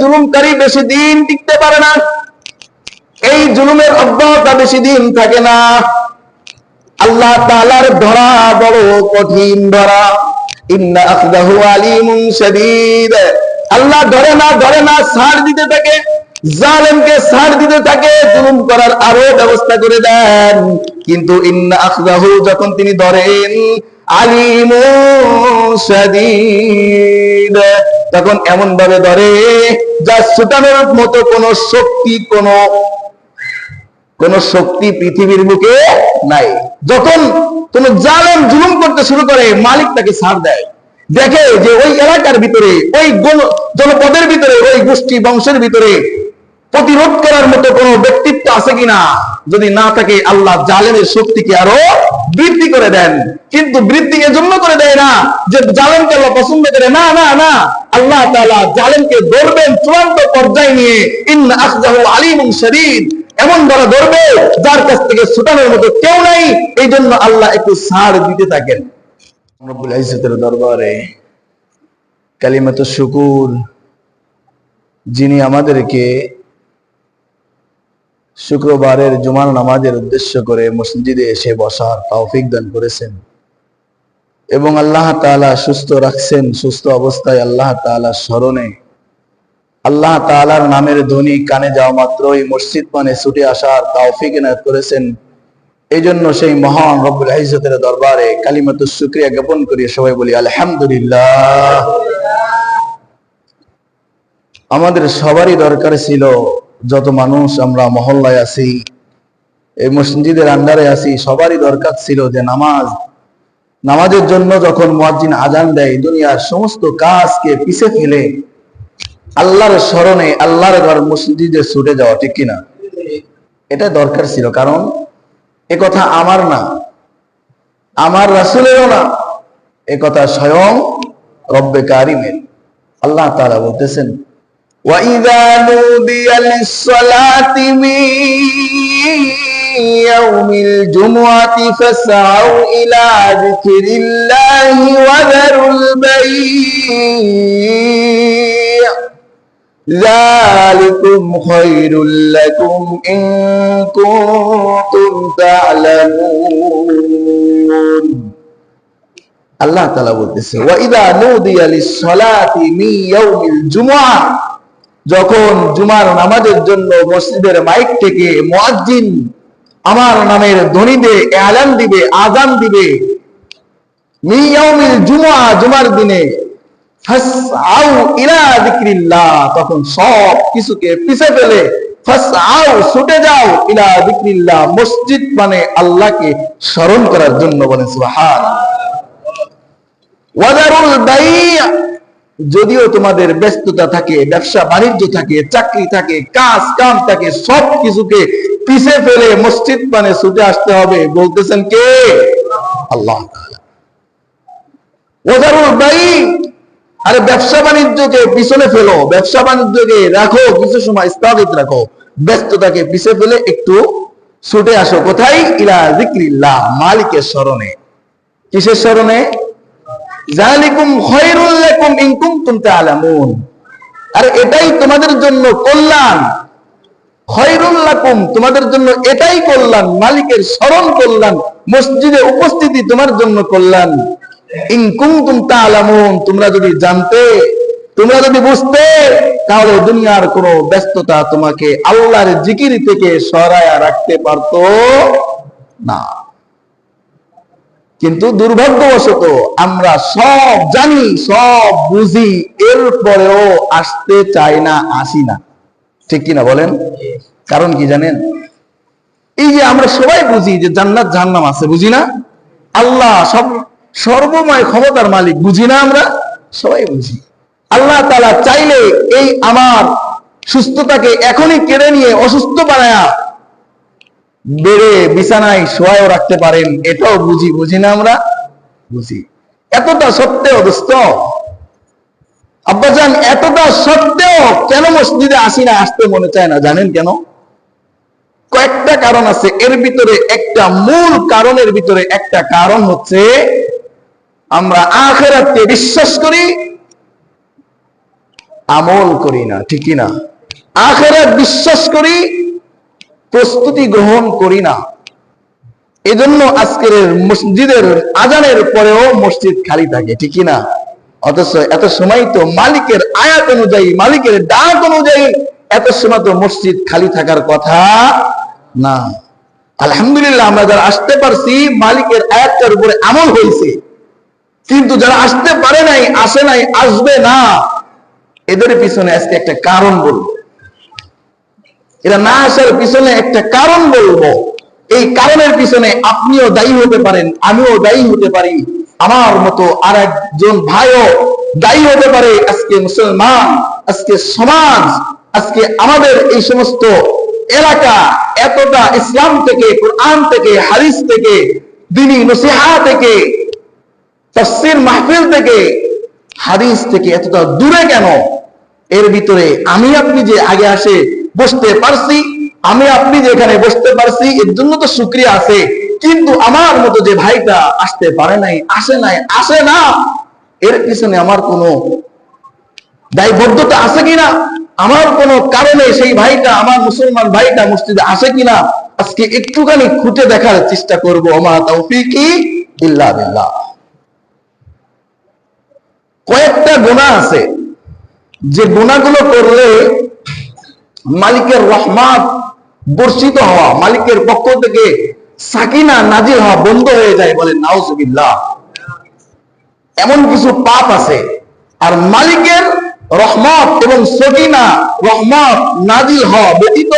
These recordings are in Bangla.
জুলুমকারী বেশি দিন টিকতে পারে না, এই জুলুমের অব্যাহতা বেশি দিন থাকে না। আল্লাহ তাআলার ধরা বড় কঠিন ধরা। ইন্না আখযাহু আলীমুন শাদীদ। আল্লাহ ধরে না ছাড় দিতে থাকে, জালেমকে ছাড় দিতে থাকে, জুলুম করার আরো ব্যবস্থা করে দেন। কিন্তু ইন্না আখযাহু, যখন তিনি ধরেন, আলীমুন শাদীদ, তখন এমন ভাবে ধরে যা ছুটানোর মতো কোন শক্তি পৃথিবীর বুকে নাই। যখন কোন জালেম জুলুম করতে শুরু করে, মালিক তাকে ছাড় দেয়, দেখে যে ওই এলাকার ভিতরে, ওই জনপদের ভিতরে, ওই গোষ্ঠী বংশের ভিতরে প্রতিরোধ করার মতো কোন ব্যক্তিত্ব আছে কিনা। যদি না থাকে, আল্লাহ জালেমের শক্তিকে আরো বৃদ্ধি করে দেন। কিন্তু বৃদ্ধি এজন্য করে দেয় না যে জালেমকে আল্লাহ পছন্দ করে, না না না, আল্লাহ তাআলা জালেমকে ধরবেন চূড়ান্ত পর্যায়ে নিয়ে। ইন্না আখযাহু আলীমুন শাদীদ, এমন ধরা ধরবে যার কাছ থেকে ছুটানোর মতো কেউ নাই। এই জন্য আল্লাহ একটু ছাড় দিতে থাকেন। রব্বুল ইজ্জতের দরবারে কালিমাতুশ শুকুর, যিনি আমাদেরকে শুক্রবারের জুমার নামাজের উদ্দেশ্য করে মসজিদে এসে বসার তৌফিক দান করেছেন এবং আল্লাহ তাআলা সুস্থ রাখছেন। সুস্থ অবস্থায় আল্লাহ তাআলার স্মরণে, আল্লাহ তাআলার নামের ধ্বনি কানে যাওয়া মাত্রই মসজিদ পানে ছুটে আসার তৌফিক এনায়েত করেছেন। এই জন্য সেই মহান রব্বুল ইজ্জতের দরবারে কালিমাতুশ শুকরিয়া জ্ঞাপন করি। সবাই বলি আলহামদুলিল্লাহ। আমাদের সবারই দরকার ছিল, যত মানুষ আমরা মহল্লায় আছি, এই মসজিদের আন্ডারে আছি, সবারই দরকার ছিল যে নামাজের জন্য যখন মুয়াজ্জিন আজান দেয়, দুনিয়ার সমস্ত কাজকে পিছে ফেলে আল্লাহর স্মরণে, আল্লাহর ঘর মসজিদে ছুটে যাওয়া, ঠিক কিনা? এটা দরকার ছিল। কারণ এ কথা আমার না, আমার রাসূলেরও না, এ কথা স্বয়ং রব্বে কারিমের। আল্লাহ তাআলা বলতেছেন, وَإِذَا نُودِيَ لِلصَّلَاةِ مِنْ يَوْمِ الْجُمُعَةِ فَاسْعَوْا إِلَى ذِكْرِ اللَّهِ وَذَرُوا الْبَيْعَ ذَلِكُمْ خَيْرٌ لَكُمْ إِن كُنتُمْ تَعْلَمُونَ। আল্লাহ তাআলা বলতেছে, وَإِذَا نُودِيَ لِلصَّلَاةِ مِنْ يَوْمِ الْجُمُعَةِ, যখন জুমার নামাজের জন্য মসজিদের মাইক থেকে মুয়াজ্জিন আমার নামের ধ্বনি দিয়ে এলান দিবে, আযান দিবে, মিন ইয়াউমিল জুমআ, জুমার দিনে, ফাসআউ ইলা যিকরিল্লাহ, তখন সব কিছুকে পিছে ফেলে ফাসআউ, ছুটে যাও, ইলা যিকরিল্লাহ, মসজিদ মানে আল্লাহকে স্মরণ করার জন্য। বলেন সুবহানাল্লাহ। ওয়াদারুল বাই', যদিও তোমাদের ব্যস্ততা থাকে, ব্যবসা বাণিজ্য থাকে, চাকরি থাকে, কাজ কাম থাকে, সব কিছুকে পিছে ফেলে মসজিদ মানে ছুটে আসতে হবে। বলতেছেন কে? আল্লাহ তাআলা। ওয়াদারুল বাই', আরে ব্যবসা বাণিজ্যকে পিছনে ফেলো, ব্যবসা বাণিজ্যকে রাখো, কিছু সময় স্থগিত রাখো, ব্যস্ততাকে পিছে ফেলে একটু ছুটে আসো কোথায়? ইলা যিকরিল্লাহ, মালিকের স্মরণে। কিসের স্মরণে? যালিকুম খায়রুল লাকুম ইন কুনতুম তা'লামুন, আর এটাই তোমাদের জন্য কল্যাণ। খায়রুল লাকুম, তোমাদের জন্য এটাই কল্যাণ, মালিকের স্মরণ কল্যাণ, মসজিদে উপস্থিতি তোমার জন্য কল্যাণ। ইন কুনতুম তা'লামুন, তোমরা যদি জানতে, তোমরা যদি বুঝতে, তাহলে দুনিয়ার কোনো ব্যস্ততা তোমাকে আল্লাহর জিকির থেকে সরায়া রাখতে পারতো না। কিন্তু দুর্ভাগ্যবশত আমরা সব জানি, সব বুঝি, এরপরেও আসতে চাই না, আসি না, ঠিক কিনা বলেন? কারণ কি জানেন? এই যে আমরা সবাই বুঝি যে জান্নাত জাহান্নাম আছে, বুঝি না? আল্লাহ সর্বময় ক্ষমতার মালিক, বুঝি না? আমরা সবাই বুঝি। আল্লাহ তাআলা চাইলে এই আমার সুস্থতাকে এখনই কেড়ে নিয়ে অসুস্থ বানায়া বেড়ে বিছানায় শোয়াও রাখতে পারেন, এটাও বুঝি, বুঝি না? আমরা বুঝি। এতটা সত্ত্বেও দোস্ত, আব্বাজান, এতটা সত্ত্বেও কেন মসজিদে আসি না, আসতে মনে চায় না? জানেন কেন? কয়েকটা কারণ আছে। এর ভিতরে একটা মূল কারণের ভিতরে একটা কারণ হচ্ছে আমরা আখিরাতকে বিশ্বাস করি, আমল করি না, ঠিক না? আখিরাত বিশ্বাস করি, প্রস্তুতি গ্রহণ করি না। এজন্য আজকের মসজিদের আজানের পরেও মসজিদ খালি থাকে, ঠিক না? অথচ এত সময় তো মালিকের আয়াত অনুযায়ী, মালিকের ডাক অনুযায়ী এত সময় তো মসজিদ খালি থাকার কথা না। আলহামদুলিল্লাহ, আমরা যারা আসতে পারছি মালিকের আয়াতটার উপরে আমল হয়েছে। কিন্তু যারা আসতে পারে নাই, আসে নাই, আসবে না, এদের পিছনে আজকে একটা কারণ বলবো। এরা না আসার পিছনে একটা কারণ বলবো। এই কারণের পিছনে আপনিও দায়ী হতে পারেন, আমিও দায়ী হতে পারি, আমার মতো আর একজন ভাইও দায়ী হতে পারে। আজকে মুসলমান, আজকে সমাজ, আজকে আমাদের এই সমস্ত এলাকা এতটা ইসলাম থেকে, কোরআন থেকে, হাদিস থেকে, দ্বীনি নসিহা থেকে, তাফসীর মাহফিল থেকে, হাদিস থেকে এতটা দূরে কেন? এর ভিতরে আমি আপনি যে আগে আসে বসতে পারছি, আমি আপনি যে এখানে বসতে পারছি, এর জন্য তো শুকরিয়া আছে। কিন্তু আমার মতো যে ভাইটা আসতে পারে নাই, আসে নাই, আসে না, এর পিছনে আমার কোনো দায়বদ্ধতা আছে কিনা? আমার কোনো কারণে সেই ভাইটা, আমার মুসলমান ভাইটা মসজিদে আসে কিনা, আজকে একটুখানি খুঁটে দেখার চেষ্টা করবো। ওমা তাওফীকি ইল্লা বিল্লাহ। কয়েকটা গুনাহ আছে যে গুনাহগুলো করলে মালিকের রহমত বর্ষিত হওয়া, মালিকের পক্ষ থেকে সাকিনা নাজিল হওয়া বন্ধ হয়ে যায়, বলেন নাউজুবিল্লাহ। এমন কিছু পাপ আছে, আর মালিকের রহমত এবং সাকিনা, রহমত নাজিল হওয়া ব্যতীত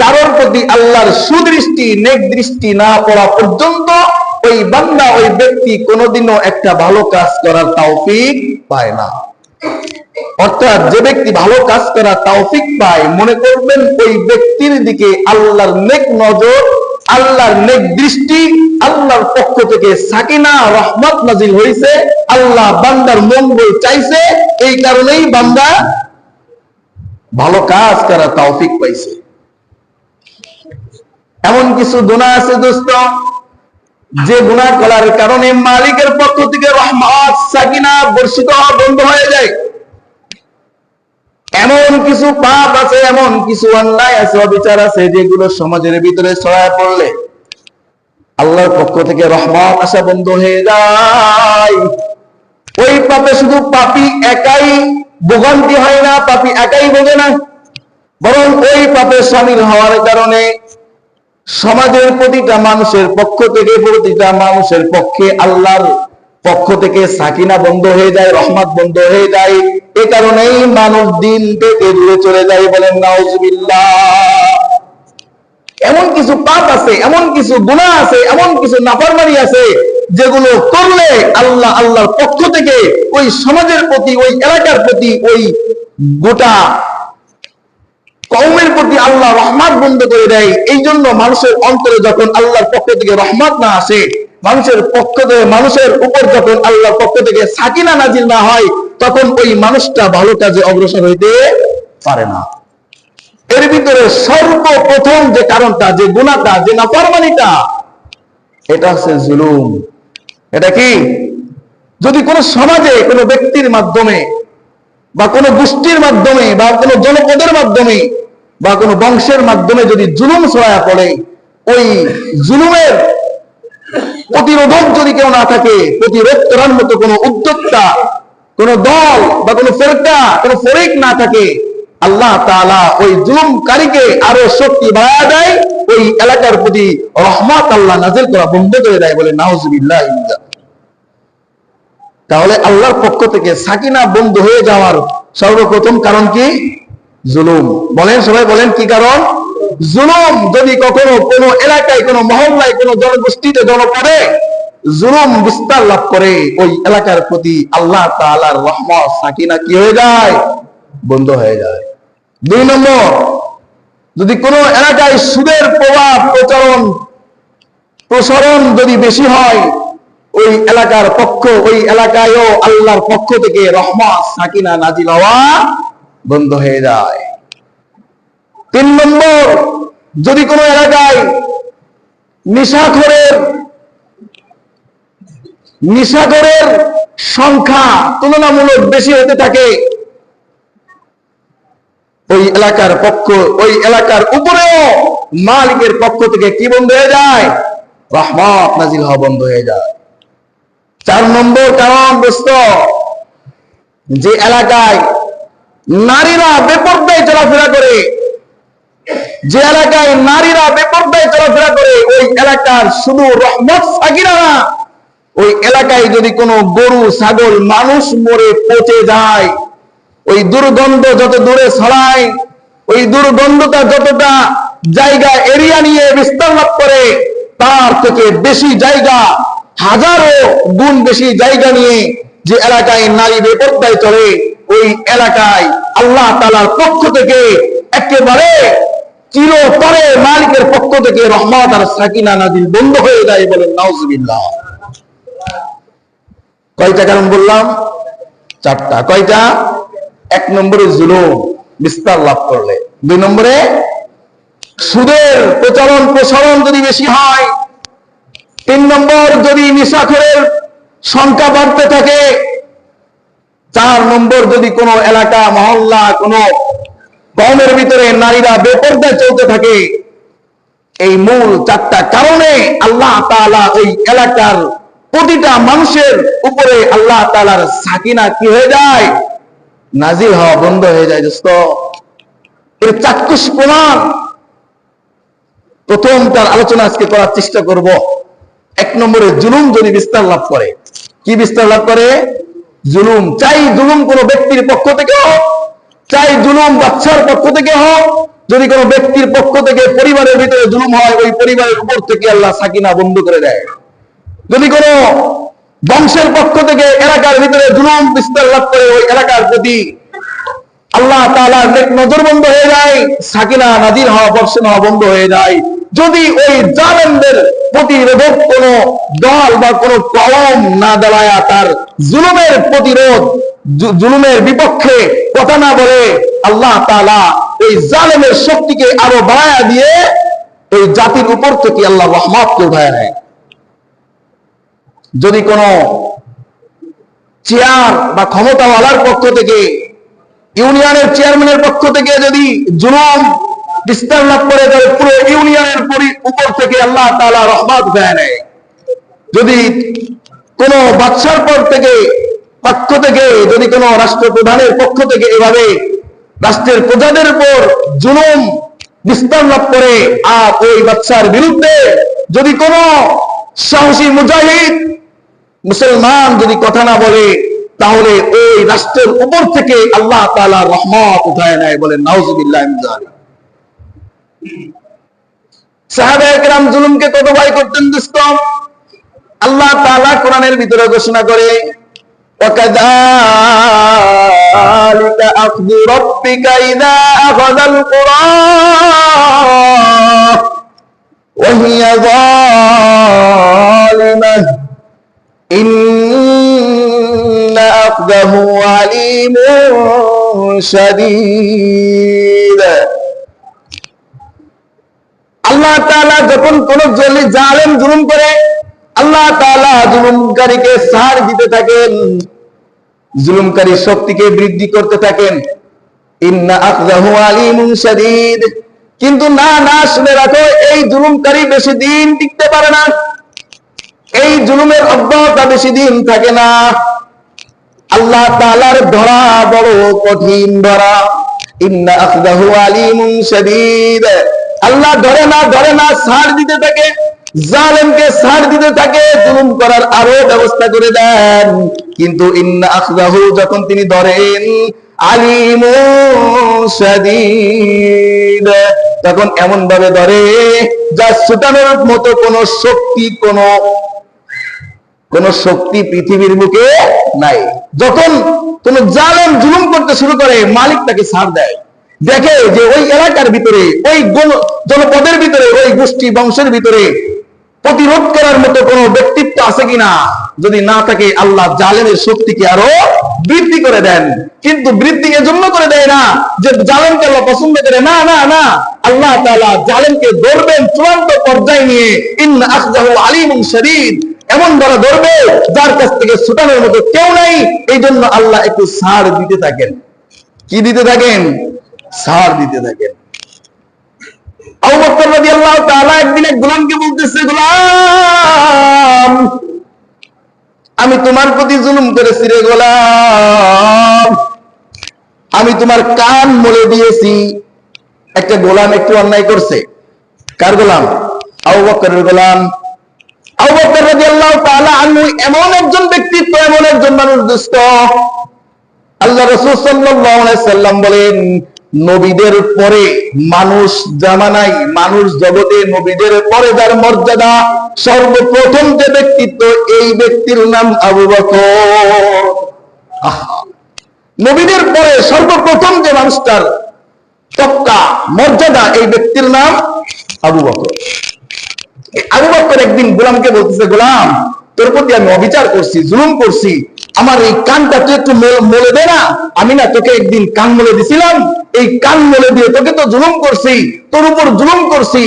কারোর প্রতি আল্লাহর সুদৃষ্টি, নেক দৃষ্টি না পড়া পর্যন্ত ওই বান্দা, ওই ব্যক্তি কোনোদিনও একটা ভালো কাজ করার তৌফিক পায় না। অর্থাৎ যে ব্যক্তি ভালো কাজ করার তৌফিক পায়, মনে করবেন ওই ব্যক্তির দিকে আল্লাহর নেক নজর, আল্লাহর নেক দৃষ্টি, আল্লাহর পক্ষ থেকে সাকিনা রহমত নাজিল হয়েছে, আল্লাহ বান্দার মঙ্গল চাইছে, এই কারণেই বান্দা ভালো কাজ করার তৌফিক পাইছে। এমন কিছু গুনাহ আছে দোস্ত, যে গুনাহ করার কারণে মালিকের পক্ষ থেকে রহমত, সাকিনা বর্ষিত হওয়া বন্ধ হয়ে যায়। এমন কিছু পাপ আছে, এমন কিছু অন্যায় আছে, অবিচার আছে, যেগুলো সমাজের ভিতরে ছড়ায় পড়লে আল্লাহর পক্ষ থেকে রহমত আসা বন্ধ হয়ে যায়। ওই পাপে শুধু পাপী একাই ভোগান্তি হয় না, পাপী একাই ভোগে না, বরং ওই পাপে শামিল হওয়ার কারণে সমাজের প্রতিটা মানুষের পক্ষ থেকে, প্রতিটা মানুষের পক্ষে আল্লাহর পক্ষ থেকে সাকিনা বন্ধ হয়ে যায়, রহমত বন্ধ হয়ে যায়। এ কারণেই মানুষ দিন থেকে দূরে চলে যায়, বলেন নাউজুবিল্লাহ। এমন কিছু পাপ আছে, এমন কিছু গুনাহ আছে, এমন কিছু নাফরমানি আছে, যেগুলো করলে আল্লাহ, আল্লাহর পক্ষ থেকে ওই সমাজের প্রতি, ওই এলাকার প্রতি, ওই গোটা কওমের প্রতি আল্লাহ রহমত বন্ধ করে দেয়। এই জন্য মানুষের অন্তরে যখন আল্লাহর পক্ষ থেকে রহমত না আসে, মানুষের পক্ষ থেকে, মানুষের উপর যখন আল্লাহর পক্ষ থেকে সাকিনা নাজিল না হয়, তখন ওই মানুষটা ভালো কাজে অগ্রসর হইতে পারে না। এর ভিতরে সর্বপ্রথম যে কারণটা, যে গুনাহটা, যে নাফরমানিটা, এটা হচ্ছে জুলুম। এটা কি? যদি কোনো সমাজে, কোনো ব্যক্তির মাধ্যমে, বা কোনো গোষ্ঠীর মাধ্যমে, বা কোনো জনপদের মাধ্যমে, বা কোনো বংশের মাধ্যমে যদি জুলুম ছড়ায়া পড়ে, ওই জুলুমের প্রতিরোধক যদি কেউ না থাকে, প্রতিরোধ করার মতো কোনো উদ্যোক্তা, কোনো দল বা কোনো ফেরকা, কোনো ফরিক না থাকে, আল্লাহ তাআলা ওই জুলুমকারীকে আরো শক্তি বাড়ায় দেয়, ওই এলাকার প্রতি রহমত আল্লাহ নাজিল করা বন্ধ করে দেয়, বলে নাউজুবিল্লাহ। তাহলে আল্লাহর পক্ষ থেকে সাকিনা বন্ধ হয়ে যাওয়ার সর্বপ্রথম কারণ কি? জুলুম। বলেন, সবাই বলেন, কি কারণ? জুলুম। যদি কখনো কোনো এলাকায়, কোনো মহল্লায়, কোনো জনগোষ্ঠীতে, জনপদে জুলুম বিস্তার লাভ করে, ওই এলাকার প্রতি আল্লাহ তাআলার রহমত, সাকিনা কি হয়ে যায়? বন্ধ হয়ে যায়। 2 নম্বর, যদি কোনো এলাকায় সুদের প্রভাব, প্রসারণ যদি বেশি হয়, ওই এলাকার পক্ষ, ওই এলাকায়ও আল্লাহর পক্ষ থেকে রহমত, সাকিনা নাজিল হওয়া বন্ধ হয়ে যায়। 3 নম্বর, যদি কোনো এলাকায় নিশাখোরের সংখ্যা তুলনামূলক বেশি হতে থাকে, ওই এলাকার পক্ষ, ওই এলাকার উপরেও মালিকের পক্ষ থেকে কি বন্ধ হয়ে যায়? রহমত নাজিল হওয়া বন্ধ হয়ে যায়। 4 নম্বর কারণ দোস্ত, যে এলাকায় নারীরা বেপরদায় চলাফেরা করে, যে এলাকায় নারীরা বেপরদায় চলাফেরা করে, ওই এলাকার শুধু রহমত সাকিনা না, ওই এলাকায় যদি কোনো গরু ছাগল মানুষ মরে পচে যায়, ওই দুর্গন্ধ যত দূরে ছড়ায়, ওই দুর্গন্ধটা যতটা জায়গা এরিয়া নিয়ে বিস্তার লাভ করে, তার থেকে বেশি জায়গা, হাজারো গুণ বেশি জায়গা নিয়ে যে এলাকায় নারী বেপরদায় চলে, ওই এলাকায় আল্লাহ তাআলার পক্ষ থেকে একেবারে চিরতরে মালিকের পক্ষ থেকে রহমত আর সাকিনা নাজিল বন্ধ হয়ে যায়। বলেন নাউজুবিল্লাহ। কয়টা কারণ বললাম? 4টা। কয়টা? 1 নম্বরে জুলুম বিস্তার লাভ করলে, 2 নম্বরে সুদের প্রচলন প্রসারণ যদি বেশি হয়, 3 নম্বর যদি নেশাখোরের সংখ্যা বাড়তে থাকে, 4 নম্বর যদি কোনো এলাকা মহল্লা কোনো কওমের ভিতরে নারীরা বেপরদায় চলতে থাকে। এই মূল 4টা কারণে আল্লাহ তাআলা ওই এলাকার প্রতিটা মানুষের উপরে আল্লাহ তাআলার সাকিনা কি হয়ে যায়? নাজিল হওয়া বন্ধ হয়ে যায়। দোস্ত, এর চাক্ষুষ প্রমাণ প্রথম তার আলোচনা আজকে করার চেষ্টা করব। 1 নম্বরে জুলুম যদি বিস্তার লাভ করে, কি বিস্তার লাভ করে? জুলুম। চাই জুলুম কোনো ব্যক্তির পক্ষ থেকে হোক, চাই জুলুম বাচ্চার পক্ষ থেকে হোক, যদি কোনো ব্যক্তির পক্ষ থেকে পরিবারের ভিতরে জুলুম হয়, ওই পরিবারের উপর থেকে আল্লাহ সাকিনা বন্ধ করে দেয়। যদি কোনো বংশের পক্ষ থেকে এলাকার ভিতরে জুলুম বিস্তার লাভ করে, ওই এলাকার প্রতি আল্লাহ তাআলার নেক নজর বন্ধ হয়ে যায়, সাকিনা নাজিল হওয়া বর্ষণ হওয়া বন্ধ হয়ে যায়। যদি ওই জালেমদের প্রতিরোধক কোন দল বা কোন কওম না দাঁড়ায়, তার জুলুমের প্রতিরোধ, জুলুমের বিপক্ষে কথা না বলে, আল্লাহ তাআলা ওই জালেমের শক্তিকে আরো বাড়ায়া দিয়ে ওই জাতির উপর থেকে আল্লাহ রহমতকে উঠায় নেয়। যদি কোন চেয়ার বা ক্ষমতাওয়ালার পক্ষ থেকে, ইউনিয়নের চেয়ারম্যানের পক্ষ থেকে যদি জুলুম বিস্তার লাভ করে, তাহলে পুরো ইউনিয়নের উপর থেকে আল্লাহ তাআলা রহমত উঠায় নেয়। যদি কোন বাদশার পক্ষ থেকে যদি কোন রাষ্ট্রপ্রধানের পক্ষ থেকে এভাবে রাষ্ট্রের প্রজাদের উপর জুলুম বিস্তার লাভ করে, আর ওই বাদশার বিরুদ্ধে যদি কোন সাহসী মুজাহিদ মুসলমান যদি কথা না বলে, তাহলে ওই রাষ্ট্রের উপর থেকে আল্লাহ তাআলা রহমত উঠায় নেয়। বলেন নাউজুবিল্লাহ মিন যালিক। সাহাবায়ে কেরাম জুলুমকে কত ভয় করতেন দোস্ত? আল্লাহ তাআলা কোরআনের ভিতরে ঘোষণা করে, وَكَذَلِكَ أَخْذُ رَبِّكَ إِذَا أَخَذَ الْقُرَى وَهِيَ ظَالِمَةٌ إِنَّ أَخْذَهُ عَلِيمٌ شَدِيدٌ। আল্লাহ তাআলা যখন কোন জালেম জুলুম করে, আল্লাহ তাআলা জুলুমকারীকে ছাড় দিতে থাকেন, জুলুমকারীর শক্তিকে বৃদ্ধি করতে থাকেন। ইন্না আখযাহু আলীমুন শাদীদ। কিন্তু না না, শুনে রাখো, এই জুলুমকারী বেশি দিন টিকতে পারে না, এই জুলুমের অব্যাহতি বেশি দিন থাকে না। আল্লাহ তাআলার ধরা বড় কঠিন ধরা। ইন্না আখযাহু আলীমুন শাদীদ। আল্লাহ ধরে না ছাড় দিতে থাকে, জালেমকে ছাড় দিতে থাকে, জুলুম করার আরো ব্যবস্থা করে দেন। কিন্তু ইন্না আখযাহু, যখন তিনি ধরেন, আলীমুন শাদীদ, তখন এমন ভাবে ধরে যা ছুটানোর মতো কোন শক্তি পৃথিবীর বুকে নাই। যখন কোন জালেম জুলুম করতে শুরু করে, মালিক তাকে ছাড় দেয়। দেখে যে ওই এলাকার ভিতরে, ওই জনপদের ভিতরে, ওই গোষ্ঠী বংশের ভিতরে প্রতিরোধ করার মতো কোন ব্যক্তিত্ব আছে কিনা। যদি না থাকে, আল্লাহ জালেমের শক্তিকে আরো বৃদ্ধি করে দেন। কিন্তু বৃদ্ধি এজন্য করে দেয় না যে জালেমকে আল্লাহ পছন্দ করে, না না না, আল্লাহ তাআলা জালেমকে ধরবেন চূড়ান্ত পর্যায়ে নিয়ে। ইন্না আখযাহু আলীমুন শাদীদ, এমন ধরা ধরবে যার কাছ থেকে ছুটানোর মতো কেউ নাই। এই জন্য আল্লাহ একটু ছাড় দিতে থাকেন। কি দিতে থাকেন? ছাড় দিতে থাকেন। আবু বকর রাদিয়াল্লাহু তাআলা একদিন এক গোলামকে বলতেছে, গোলাম, আমি তোমার প্রতি জুলুম করেছি রে গোলাম, আমি তোমার কান মলে দিয়েছি। একটা গোলাম একটু অন্যায় করছে। কার গোলাম? আবু বকরের গোলাম। আবু বকর রাদিয়াল্লাহু তাআলা আনহু এমন একজন ব্যক্তিত্ব, এমন একজন মানুষ দোস্ত, আল্লাহ রাসূল সাল্লাল্লাহু আলাইহি সাল্লাম বলেন, নবীদের পরে মানুষ জামানায়, মানুষ জগতে নবীদের পরে যার মর্যাদা, সর্বপ্রথম যে ব্যক্তিত্ব, এই ব্যক্তির নাম আবু বকর। নবীদের পরে সর্বপ্রথম যে মানুষটার তক্কা, মর্যাদা, এই ব্যক্তির নাম আবু বকর। আবু বকর একদিন গোলামকে বলতেছে, গোলাম, তোর প্রতি আমি অবিচার করছি, জুলুম করছি, আমার এই কানটা তুই একটু মলে দে না। আমি না তোকে একদিন কান মলে দিছিলাম, এই কান মলে দিয়ে তোকে তো জুলুম করছি, তোর উপর জুলুম করছি।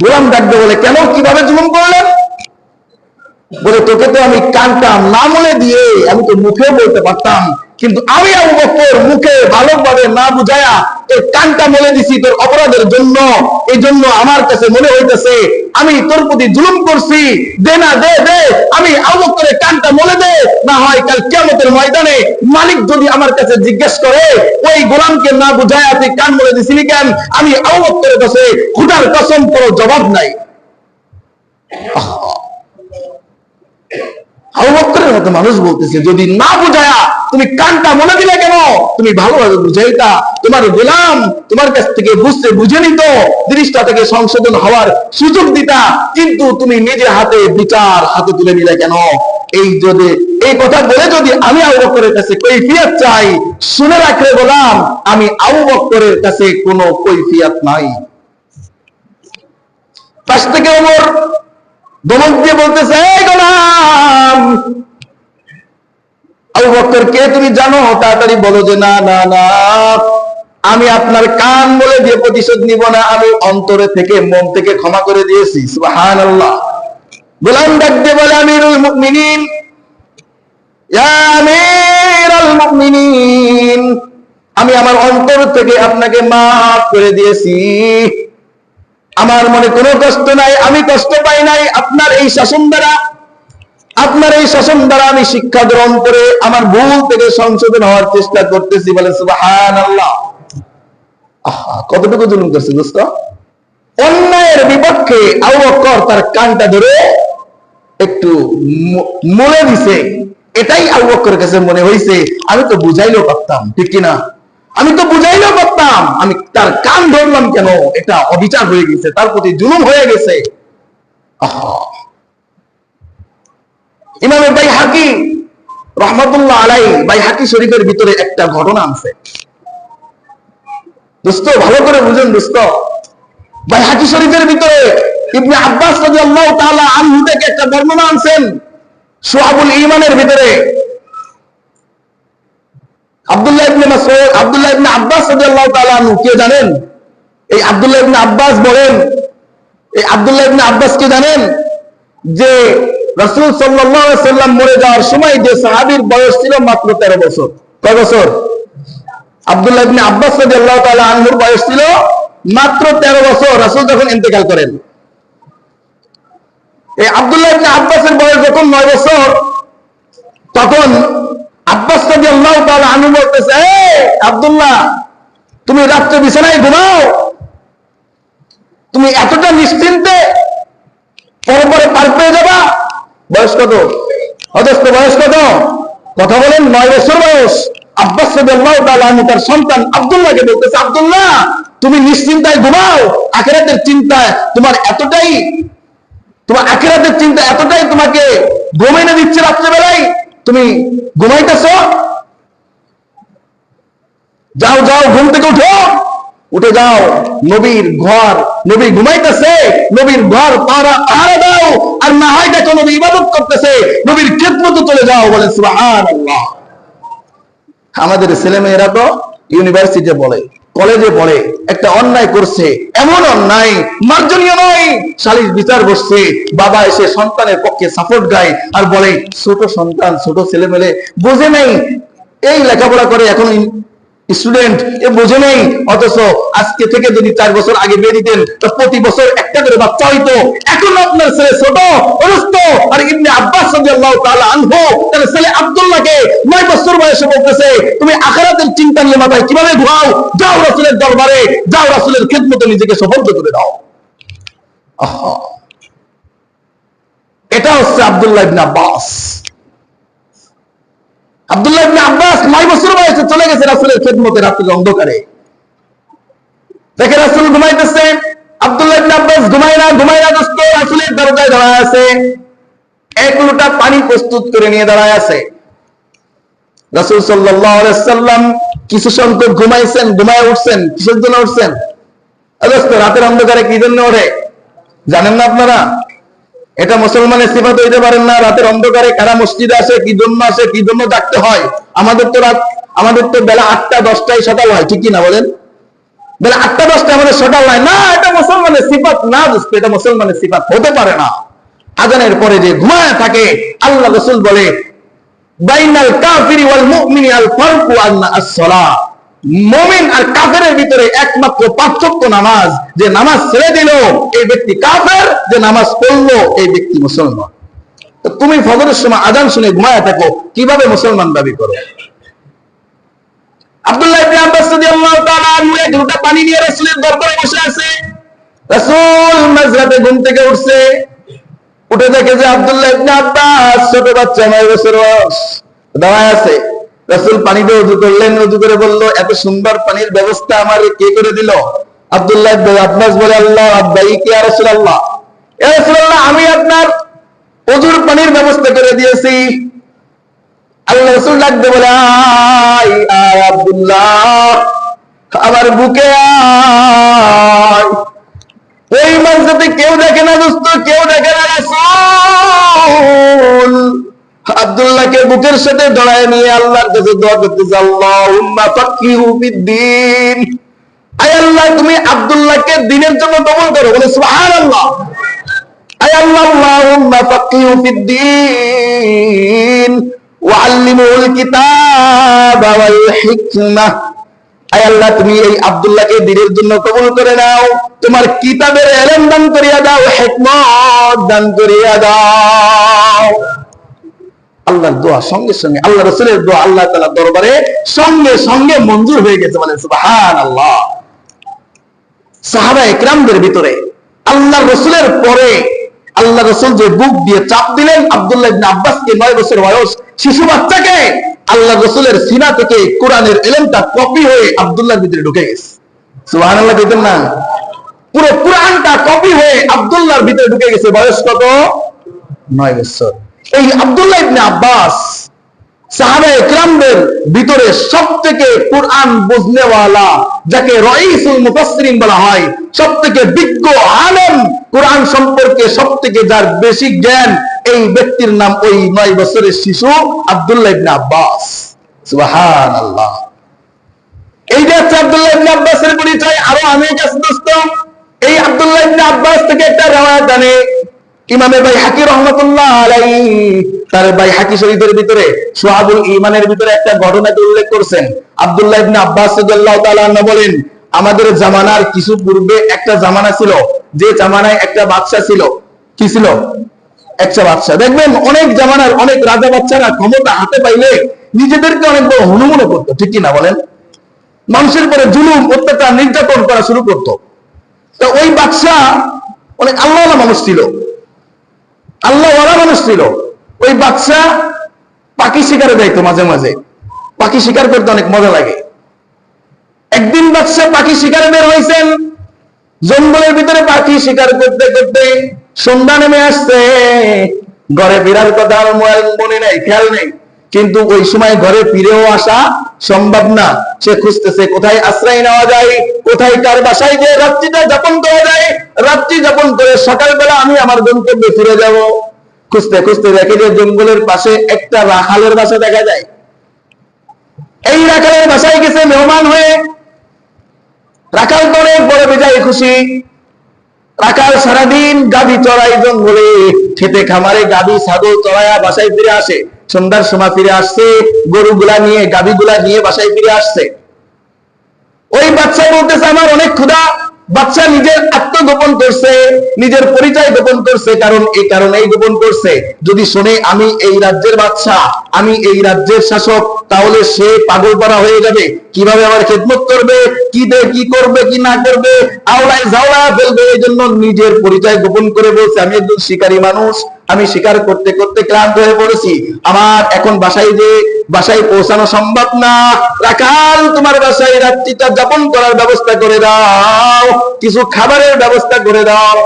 গোলাম ডাকবে বলে, কেন, কিভাবে জুলুম করলেন? বলে, তোকে তো আমি কানটা না মলে দিয়ে আমি তো মুখে বলতে পারতাম, কিন্তু আমি আবু বকর মুখে ভালোভাবে না বুঝায়া তোর কানটা মলে দিছি তোর অপরাধের জন্য। এই জন্য আমার কাছে মনে হইতেছে আমি তোর প্রতি জুলুম করছি। দে না, দে দে, আমি আবু বকরের কানটা মলে দে, না হয় কাল কিয়ামতের ময়দানে মালিক যদি আমার কাছে জিজ্ঞেস করে, ওই গোলামকে না বুঝায়া তুই কান মলে দিছিলি কেন, আমি আবু বকরের কাছে খোদার কসম কোনো জবাব নাই। আবু বকরের মতো মানুষ বলতেছে, যদি না বুঝায়া তুমি কানটা মনে দিলে কেন, তুমি ভালোভাবে বুঝাইতা, তোমার গোলাম তোমার কাছ থেকে বুঝে নিত, জিনিসটা থেকে সংশোধন হওয়ার সুযোগ দিতা, কিন্তু তুমি নিজে হাতে বিচার হাতে তুলে নিলে কেন? এই কথা বলে যদি আমি আবু বকরের কাছে কৈফিয়ত চাই, শুনে রাখলে গোলাম, আমি আবু বকরের কাছে কোনো কৈফিয়ত নাই। পাশ থেকে ওমর ধমক দিয়ে বলতেছে, এই গোলাম, আবু বকর কে তুমি জানো? তাড়াতাড়ি বলো যে না না না, আমি আপনার কান বলে দিয়ে প্রতিশোধ নিব না, আমি অন্তরে থেকে, মন থেকে ক্ষমা করে দিয়েছি। সুবহানাল্লাহ। গোলাম ডাক দিয়ে বলে, আমিরুল মুমিনিন, ইয়া আমিরুল মুমিনিন, আমি আমার অন্তর থেকে আপনাকে মাফ করে দিয়েছি, আমার মনে কোনো কষ্ট নাই, আমি কষ্ট পাই নাই। আপনার এই শাসন দ্বারা আমি শিক্ষা গ্রহণ করে আমার ভুল থেকে সংশোধন হওয়ার চেষ্টা করতেছি। বলে সুবহানাল্লাহ। কতটুকু জুলুম করছে দোস্ত! অন্যায়ের বিপক্ষে আবু বকর তার কানটা ধরে একটু মলে দিছে। এটাই আবু বকরের কাছে মনে হয়েছে, আমি তো বুঝাইলেও পারতাম, ঠিক কিনা? আমি তো বুঝাইলেও পারতাম, আমি তার কান ধরলাম কেন? এটা অবিচার হয়ে গেছে, তার প্রতি জুলুম হয়ে গেছে। ইমাম বাইহাকি রাহমাতুল্লাহ আলাইহি বাইহাকি শরীফের ভিতরে একটা ঘটনা আছে দোস্ত, ভালো করে বুঝেন দোস্ত। বাইহাকি শরীফের ভিতরে ইবনে আব্বাস রাদিয়াল্লাহু তাআলা আনহু থেকে একটা বর্ণনা আনছেন শুআবুল ঈমানের ভিতরে। আব্দুল্লাহ ইবনে মাসউদ, আব্দুল্লাহ ইবনে আব্বাস রাদিয়াল্লাহু তাআলা আনহু কে জানেন? এই আব্দুল্লাহ ইবনে আব্বাস বলেন, এই আব্দুল্লাহ ইবনে আব্বাস কে জানেন? যে রাসূল সাল্লাল্লাহু আলাইহি সাল্লাম মরে যাওয়ার সময় যে সাহাবীর বয়স ছিল মাত্র 13 বছর। কয় বছর? আব্দুল্লাহ ইবনে আব্বাস রাদিয়াল্লাহু তাআলা আনহুর বয়স ছিল মাত্র 13 বছর রাসূল যখন ইন্তেকাল করেন। এই আব্দুল্লাহ ইবনে আব্বাসের বয়স যখন 9 বছর, তখন আব্বাস রাদিয়াল্লাহু তাআলা আনহু বলতেছে, এই আব্দুল্লাহ, তুমি রাত্রে বিছানায় ঘুমাও, তুমি এতটা নিশ্চিন্তে পরে পার পেয়ে যাবা। বয়স কত? অথচ বয়স কত? কথা বলেন, 9 বছর বয়স। আব্বাস রাদিয়াল্লাহু তাআলা আনহু তার সন্তান আব্দুল্লাহকে বলতেছে, আব্দুল্লাহ, তুমি নিশ্চিন্তায় ঘুমাও, আখিরাতের চিন্তায় তোমার এতটাই, তোমার আখিরাতের চিন্তা এতটাই তোমাকে ঘুম এনে দিচ্ছে রাত্রেবেলায়, তুমি ঘুমাইতেছো, যাও যাও, ঘুম থেকে উঠে যাও, নবীর ঘর, নবী ঘুমাইতেছে, নবীর ঘর পাহারা দাও, আর না হয় দেখো নবী ইবাদত করতেছে, নবীর খিদমতে চলে যাও। বলে সুবহানাল্লাহ। আমাদের ছেলেমেয়েরা তো ইউনিভার্সিটিতে পড়ে, কলেজে পড়ে, একটা অন্যায় করছে, এমন অন্যায় মার্জনীয় নয়, সালিশ বিচার বসছে, বাবা এসে সন্তানের পক্ষে সাপোর্ট গায় আর বলে, ছোট সন্তান, ছোট ছেলেমেয়ে বোঝে নাই, এই লেখাপড়া করে এখন স্টুডেন্ট এ বোঝে নেই, অথচ আজকে থেকে যদি 4 বছর আগে বিয়ে দিতেন তো প্রতি বছর একটা করে বাচ্চা হইতো। এখন আপনার ছেলে ছোট অসুস্থ, আর ইবনে আব্বাস রাদিয়াল্লাহু তাআলা আনহু তার ছেলে আব্দুল্লাহকে 9 বছর বয়সে বলতেছে, তুমি আখিরাতের চিন্তা নিয়ে মাথায় কিভাবে ঘুরাও? যাও রাসূলের দরবারে, যাও রাসূলের খেদমতে নিজেকে সফল করে দাও। আহা, এটা হচ্ছে আব্দুল্লাহ ইবনে আব্বাস। আব্দুল্লাহ ইবনে আব্বাস 9 বছর বয়সে চলে গেছে রাসূলের খেদমতে রাতের অন্ধকারে। দেখে রাসূল ঘুমাইতেছে, আব্দুল্লাহ ইবনে আব্বাস ঘুমায় না দোস্ত রাসূলের দরজায় দাঁড়ায় আছে, এক লোটা পানি প্রস্তুত করে নিয়ে দাঁড়ায় আছে। রাসূল সাল্লাল্লাহু আলাইহি ওয়াসাল্লাম কিছু সংখ্যক ঘুমাইছেন, ঘুমায় উঠছেন। কিসের জন্য উঠছেন? দোস্ত রাতের অন্ধকারে কি জন্য ওঠে জানেন না আপনারা? এটা মুসলমানের সিফাত হইতে পারেন না। রাতের অন্ধকারে কারা মসজিদে আসে, কি জন্য আসে, কি জন্য ডাকতে হয়? আমাদের তো বেলা 8টা 10টায় সকাল হয়, ঠিক কি না বলেন? বেলা 8টা 10টায় আমাদের সকাল হয় না। এটা মুসলমানের সিফাত না দোস্ত, এটা মুসলমানের সিফাত হতে পারে না। আজানের পরে যে ঘুমায় থাকে, আল্লাহ রাসূল বলে বাইনাল কাফিরি ওয়াল মুমিনি আল ফারকু আন্না আস-সালাহ, মুমিন আর কাফেরের ভিতরে একমাত্র পার্থক্য নামাজ। যে নামাজ ছেড়ে দিল এই ব্যক্তি কাফের, যে নামাজ পড়লো এই ব্যক্তি মুসলমান। তো তুমি ফজরের সময় আজান শুনে ঘুমায় থাকো, কিভাবে মুসলমান দাবি করো? আব্দুল্লাহ ইবনে আব্বাস রাদিয়াল্লাহু তাআলা আনহু এক লোটা পানি নিয়ে রাসূলের দরবারে বসে আছে। রাসূল মাঝরাতে ঘুম থেকে উঠছে, উঠে দেখে যে আব্দুল্লাহ ইবনে আব্বাস ছোট বাচ্চা 9 বছর বয়স দাঁড়ায় আছে। রাসূল পানিতে ওযু করলেন, ওযু করে বলল, এত সুন্দর পানির ব্যবস্থা আমার কে করে দিল? আব্দুল্লাহ ইবনে আব্বাস বলে, আল্লাহ আব্বাইকে ইয়া রাসূলুল্লাহ, ইয়া রাসূলুল্লাহ আমি আপনার ওযুর পানির ব্যবস্থা করে দিয়েছি। আল্লাহ রাসূল ডাকতে বলে, আয় আয় আব্দুল্লাহ, আমার বুকে আয়। ওই মঞ্চতে কেউ দেখে না দোস্ত, কেউ দেখে না। রাসূল আব্দুল্লাহকে বুকের সাথে জড়ায় নিয়ে আল্লাহর কাছে দোয়া করতেছে, আল্লাহুম্মা ফাক্কিহু ফিদ্দীন, আয় আল্লাহ তুমি আব্দুল্লাহকে দ্বীনের জন্য কবুল করো। বলে সুবহানাল্লাহ। আয় আল্লাহ, আল্লাহুম্মা ফাক্কিহু ফিদ্দীন ওয়া আল্লিমহুল কিতাবা ওয়াল হিকমাহ, আয় আল্লাহ তুমি এই আব্দুল্লাহকে দ্বীনের জন্য কবুল করে নাও, তোমার কিতাবের ইলম দান করিয়া দাও, হিকমত দান করিয়া দাও। আল্লাহর দোয়া সঙ্গে সঙ্গে, আল্লাহ রাসূলের দোয়া আল্লাহ তাআলার দরবারে সঙ্গে সঙ্গে মঞ্জুর হয়ে গেছে। বলেন সুবহানাল্লাহ। সাহাবায়ে কেরামদের ভিতরে আল্লাহর রাসূলের পরে আল্লাহ রাসূল যে বুক দিয়ে চাপ দিলেন আব্দুল্লাহ ইবনে আব্বাসকে, 9 বছর বয়স শিশু বাচ্চাকে, আল্লাহ রাসূলের সিনা থেকে কোরআনের ইলমটা কপি হয়ে আব্দুল্লাহর ভিতরে ঢুকে গেছে। সুবহানাল্লাহ বলেন না? পুরো কোরআনটা কপি হয়ে আব্দুল্লাহর ভিতরে ঢুকে গেছে। বয়স কত? 9 বছর। এই আব্দুল্লাহ ইবনে আব্বাস সাহাবায়ে কেরামদের ভিতরে সবথেকে কোরআন বুঝনেওয়ালা, যাকে রাইসুল মুফাসসিরিন বলা হয়, সবথেকে বিজ্ঞ আলেম, কোরআন সম্পর্কে সবথেকে যার বেশি জ্ঞান, এই ব্যক্তির নাম ওই 9 বছরের শিশু আব্দুল্লাহ ইবনে আব্বাস। সুবহানাল্লাহ। এইটা হচ্ছে আব্দুল্লাহ ইবনে আব্বাসের পরিচয়। আরো অনেক আছে দোস্ত। এই আব্দুল্লাহ ইবনে আব্বাস থেকে একটা riwayat আনে ইমামে বাইহাকি রাহমাতুল্লাহ আলাইহি, তার বাইহাকি শরীফের ভিতরে শুআবুল ঈমানের ভিতরে একটা ঘটনাকে উল্লেখ করেছেন। আব্দুল্লাহ ইবনে আব্বাস রাদিয়াল্লাহু তাআলা আনহু বলেন, আমাদের জামানার কিছু পূর্বে একটা জামানা ছিল, যে জামানায় একটা বাদশা ছিল। কি ছিল? একটা বাদশা। দেখবেন অনেক জামানার অনেক রাজা বাচ্চারা ক্ষমতা হাতে পাইলে নিজেদেরকে অনেক বড় হনুমনে করতো, ঠিক কি না বলেন? মানুষের উপরে জুলুম, অত্যাচার, নির্যাতন করা শুরু করতো। তো ওই বাদশা অনেক আল্লাহওয়ালা মানুষ ছিল, আল্লাহওয়ালা মানুষ ছিল। ওই বাদশা পাখি শিকারে যাইতো মাঝে মাঝে। পাখি শিকার করতে অনেক মজা লাগে। একদিন বাদশা পাখি শিকারে বের হয়েছেন, জঙ্গলের ভিতরে পাখি শিকার করতে করতে সন্ধ্যা নেমে আসছে। ঘরে ফেরার কথা আর মনে নাই, খেয়াল নেই, কিন্তু ওই সময় ঘরে ফিরেও আসা সম্ভব না। সে খুঁজতেছে কোথায় আশ্রয় নেওয়া যায়, কোথায় কার বাসায় গিয়ে রাত্রিটা যাপন করা যায়, রাত্রি যাপন করে সকালবেলা আমি আমার গন্তব্যে ফিরে যাব। খুঁজতে খুঁজতে দেখে যে জঙ্গলের পাশে একটা রাখালের বাসা দেখা যায়। এই রাখালের বাসায় গেছে মেহমান হয়ে। রাখাল তো অনেক বড় বেজায় খুশি। রাখাল সারাদিন গাভী চড়াই জঙ্গলে, খেতে খামারে গাভী ছাগল চড়াইয়া বাসায় ফিরে আসে। সন্ধ্যার সময় ফিরে আসছে, গরুগুলা নিয়ে, গাভীগুলা নিয়ে বাসায় ফিরে আসছে। ওই বাচ্চা বলতেছে আমার অনেক ক্ষুধা। বাচ্চা নিজের আত্মগোপন করছে, নিজের পরিচয় গোপন করছে। কারণ এই কারণেই গোপন করছে, যদি শুনে আমি এই রাজ্যের বাদশা, আমি এই রাজ্যের শাসক, তাহলে সে পাগল পারা হয়ে যাবে। কিভাবে আমার খেদমত করবে, কি করবে কি না করবে, আওড়ায় ঝাওড়ায় ফেলবে। এই জন্য নিজের পরিচয় গোপন করে বলছে আমি একজন শিকারী মানুষ, আমি শিকার করতে করতে ক্লান্ত হয়ে পড়েছি, আমার এখন বাসায় পৌঁছানো সম্ভব না। রাখাল তোমার বাসায় রাত্রিটা যাপন করার ব্যবস্থা করে দাও, কিছু খাবারের ব্যবস্থা করে দাও।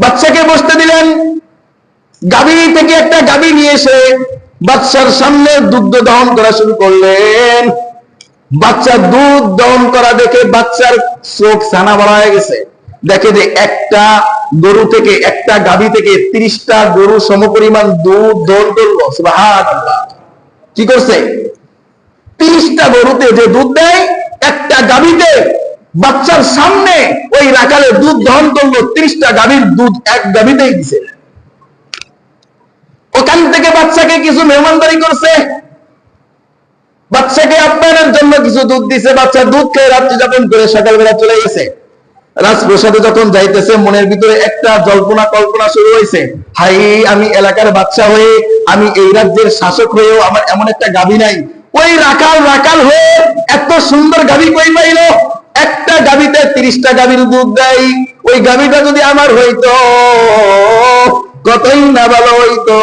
বাচ্চাকে বসতে দিলেন। গাভী থেকে একটা গাভী নিয়ে এসে বাচ্চার সামনে দুগ্ধ দহন করা শুরু করলেন। বাচ্চা দুধ দহন করা দেখে বাচ্চার চোখ ছানা বড় হয়ে গেছে। দেখে যে একটা গরু থেকে, একটা গাভী থেকে 30টা গরু সমপরিমাণ দুধ দহন করলো। সুবহানাল্লাহ। কি করছে? 30টা গরুতে যে দুধ দেয়, একটা গাভীতে বাচ্চার সামনে ওই রাখালে দুধ দহন করলো। 30টা গাভীর দুধ এক গাভীতেই দিছে। ওখান থেকে বাচ্চাকে কিছু মেহমানদারি করছে, বাচ্চাকে আপ্যায়নের জন্য কিছু দুধ দিছে। বাচ্চা দুধ খেয়ে রাত্রি যাপন করে সকালবেলা চলে গেছে। রাজপ্রসাদে যখন যাইতেছে, মনের ভিতরে একটা জল্পনা কল্পনা শুরু হয়েছে, হাই, আমি এলাকার বাচ্চা হয়ে, আমি এই রাজ্যের শাসক হয়েও আমার এমন একটা গাভী নাই। ওই রাখাল হয়ে এত সুন্দর গাভী কই পাইল? একটা গাভীতে 30টা গাভীর দুধ দেয়। ওই গাভীটা যদি আমার হইতো কতই না ভালো হইতো।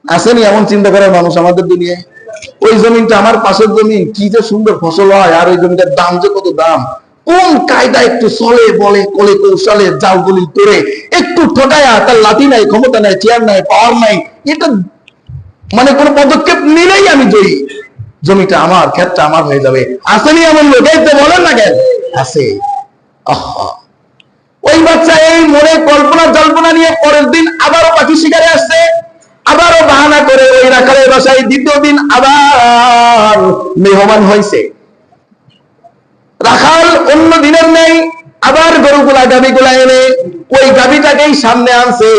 আসেনি এমন চিন্তা করার মানুষ আমাদের দুনিয়ায়? ওই জমিনটা আমার পাশের জমিন, কি যে সুন্দর ফসল হয়, আর ওই জমিটার দাম যে কত দাম। কোন কায়দা একটু চলে বলে কলে কৌশলে জাল দলিল করে একটু ঠকায়া, তার লাঠি নাই, ক্ষমতা নাই, চেয়ার নাই, পাওয়ার নাই, এটা মানে কোন পদক্ষেপ নিলেই আমি জয়ী, জমিটা আমার, ক্ষেতটা আমার হয়ে যাবে। আসেনি এমন লোক? এই তো বলেন না কেন? আছে। ওই বাচ্চা এই মনে কল্পনা জল্পনা নিয়ে পরের দিন আবারও পাখি শিকারে আসছে। আবারও বাহানা করে ওই রাখালের বাসায় দ্বিতীয় দিন আবার মেহমান হয়েছে। রাখাল অন্য দিনের নেই, আবার গরুগুলা গাভীগুলা এনে ওই গাভীটাকেই সামনে আনছে।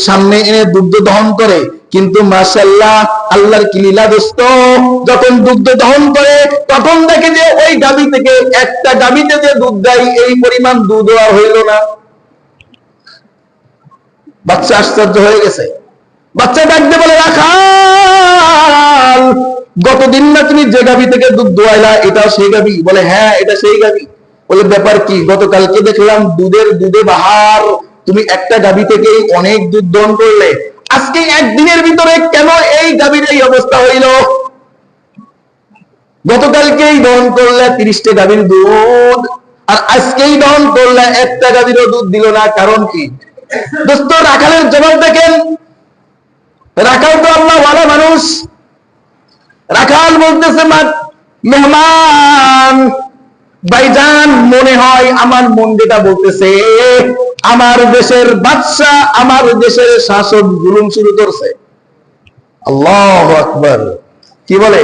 সামনে এনে দুগ্ধ দহন করে। কিন্তু মাশাআল্লাহ, আল্লাহর কি লীলা দোস্ত, যখন দুগ্ধ দহন করে তখন দেখে যে ওই গাভী থেকে, একটা গাভীতে যে দুধ দেয় এই পরিমাণ দুধ আর হইল না। বাচ্চা আশ্চর্য হয়ে গেছে। বাচ্চা ডাকতে বলে, রাখাল, গতদিন না তুমি যে গাভী থেকে দুধ দোয়াইলা, এটাও সেই গাভী? বলে হ্যাঁ, এটা সেই গাভী। বলে ব্যাপার কি? গতকালকে দেখলাম দুধে বাহার, তুমি একটা গাভী থেকেই অনেক দুধ দহন করলে, আজকে একদিনের ভিতরে কেন এই গাভীর এই অবস্থা হইল? গতকালকেই দহন করলে 30টা গাভীর দুধ, আর আজকেই দহন করলে একটা গাভীরও দুধ দিল না, কারণ কি? দোস্ত, রাখালের জবাব দেখেন। রাখাল তো আল্লাহ ওয়ালা মানুষ। রাখাল বলতেছে, মেহমান ভাইজান, মনে হয় আমার মন যেটা বলতেছে, আমার দেশের বাদশা, আমার দেশের শাসক জুলুম শুরু করছে। আল্লাহু আকবার। কি বলে?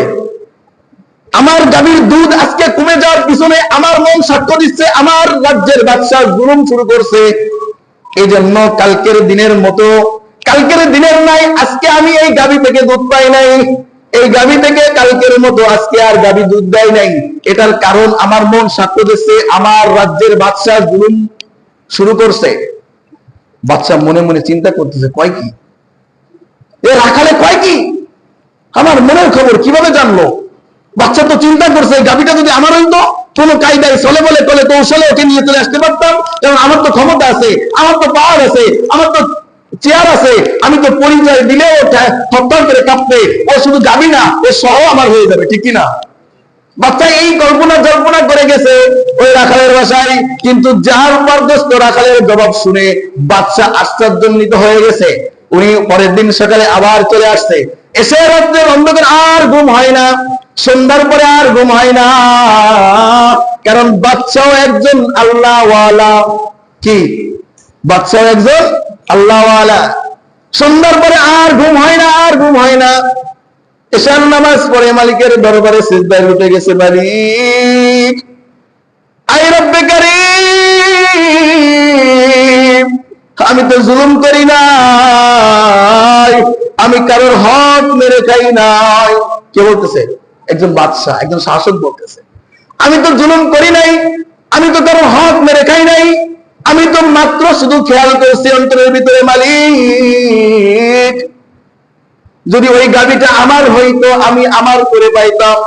আমার গাভীর দুধ আজকে কমে যাওয়ার পিছনে আমার মন সাক্ষ্য দিচ্ছে, আমার রাজ্যের বাদশা জুলুম শুরু করছে। এই জন্য কালকের দিনের মতো, কালকের দিনের নাই, আজকে আমি এই গাভী থেকে দুধ পাই নাই। এই গাভী থেকে কালকের মতো আজকে আর গাভী দুধ দেয় নাই। এটার কারণ আমার মন সাক্ষ্য দিচ্ছে, আমার রাজ্যের বাদশা জুলুম শুরু করছে। বাদশা মনে মনে চিন্তা করতেছে, কয় কি? এ রাখালে কয় কি? আমার মনের খবর কিভাবে জানলো? বাচ্চা তো চিন্তা করছে, গাভীটা যদি আমার হইতো, কোন কায়দায় চলে বলে কলে কৌশলে ওকে নিয়ে চলে আসতে পারতাম, কারণ আমার তো ক্ষমতা আছে, আমার তো পাওয়ার আছে, আমার তো চেয়ার আছে, আমি তো পরিচয় দিলে ও থরথর করে কাঁপবে। ও শুধু গাভী না, ও সহ আমার হয়ে যাবে, ঠিক কিনা? বাচ্চা এই কল্পনা জল্পনা করে গেছে ওই রাখালের বাসায়। কিন্তু যার উপরদস্ত রাখালের জবাব শুনে বাচ্চা আশ্চর্যান্বিত হয়ে গেছে। উনি পরের দিন সকালে আবার চলে আসছে। এসে রাত্রের অন্ধকার আর ঘুম হয় না, সন্ধ্যার পরে আর ঘুম হয় না, কারণ বাচ্চাও একজন আল্লাহ ওয়ালা। কি? বাচ্চাও একজন আল্লাহ ওয়ালা। সন্ধ্যার পরে আর ঘুম হয় না, আর ঘুম হয় না। এশার নামাজ পড়ে মালিকের দরবারে সিজদায় উঠে গেছে, মালিক, আই রব্বে কারীম, আমি তো জুলুম করি নাই, আমি কারোর হক মেরে খাই নাই। কে বলতেছে? একজন বাদশাহ, একজন শাসক বলতেছে, আমি তো জুলুম করি নাই, আমি তো কারো হক মেরে খাই নাই, আমি তো মাত্র শুধু খেয়াল করছি অন্তরের ভিতরে মালিক যদি ওই গাভীটা আমার হইতো আমি আমার করে পাইতাম,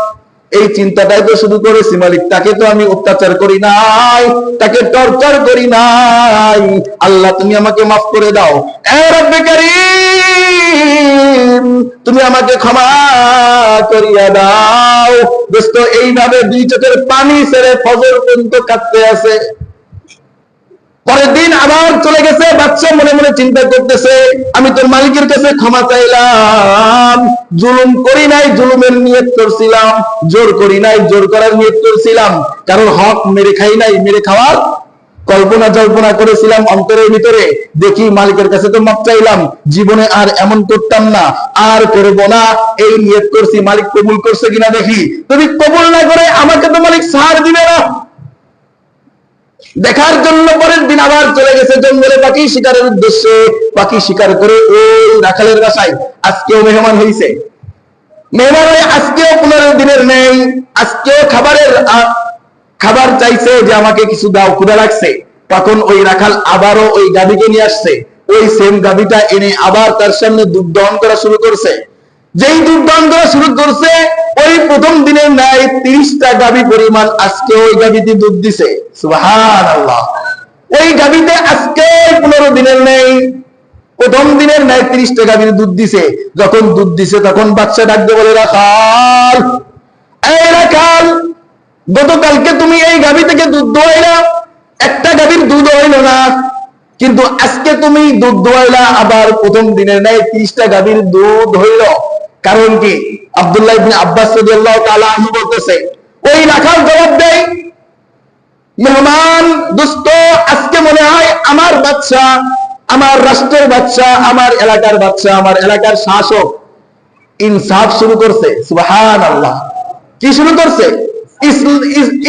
এই চিন্তাটাই তো শুধু করেছি মালিক। তাকে তো আমি অত্যাচার করি নাই, তাকে টর্চার করি নাই। আল্লাহ তুমি আমাকে মাফ করে দাও, এ রব্বে কারীম তুমি আমাকে ক্ষমা করিয়া দাও। দোস্ত এইভাবে দুই চোখের পানি ছেড়ে ফজর পর্যন্ত কাঁদতে আছে। পরের দিন আবার চলে গেছে, বাচ্চা মনে মনে চিন্তা করতেছে, আমি তোর মালিকের কাছে ক্ষমা চাইলাম, জুলুম করি নাই, জুলুমের নিয়ত করছিলাম, জোর করি নাই, জোর করার নিয়ত করছিলাম, কারণ হক মেরে খাই নাই, মেরে খাওয়ার কল্পনা জল্পনা করেছিলাম অন্তরের ভিতরে। দেখি মালিকের কাছে তো মাপ চাইলাম, জীবনে আর এমন করতাম না, আর করব না, এই নিয়ত করছি। মালিক কবুল করছে কিনা দেখি। যদি কবুল না করে আমাকে তো মালিক ছাড় দিবে না। দেখার জন্য পরের দিন আবার চলে গেছে জঙ্গলে পাখি শিকারের উদ্দেশ্যে। পাখি শিকার করে ওই রাখালের বাসায় আজকেও মেহমান হয়েছে। মেহমান হয়ে আজকেও 15 দিনের নেই, আজকেও খাবার চাইছে যে আমাকে কিছু দাও, ক্ষুধা লাগছে। তখন ওই রাখাল আবারও ওই গাভীকে নিয়ে আসছে, ওই সেম গাভীটা এনে আবার তার সামনে দুধ দহন করা শুরু করছে। যেই দুধ দহন করা শুরু করছে, ওই প্রথম দিনের ন্যায় 30টা গাভী পরিমাণ আজকে ওই গাভীতে দুধ দিছে। সুবহানাল্লাহ। ওই গাভীতে আজকে 15 দিনের নেই, প্রথম দিনের ন্যায় 30টা গাভীর দুধ দিছে। যখন দুধ দিছে তখন বাচ্চা ডাকতে বলে, রাখাল, এই রাখাল, গতকালকে তুমি এই গাভী থেকে দুধ দোয়াইলা, একটা গাভীর দুধ হইল না, কিন্তু আজকে তুমি দুধ দোয়াইলা, আবার প্রথম দিনের ন্যায় 30টা গাভীর দুধ হইল। কারণ কি? আব্দুল্লাহ ইবনে আব্বাস রাদিয়াল্লাহু তাআলা আনহু বলতেছে, ওই রাখাল জবাব দেয়, মেহমান দোস্ত, আজকে মনে হয় আমার বাচ্চা, আমার রাষ্ট্রের বাচ্চা, আমার এলাকার বাচ্চা, আমার এলাকার শাসক ইনসাফ শুরু করছে। সুবহানাল্লাহ। কি শুরু করছে?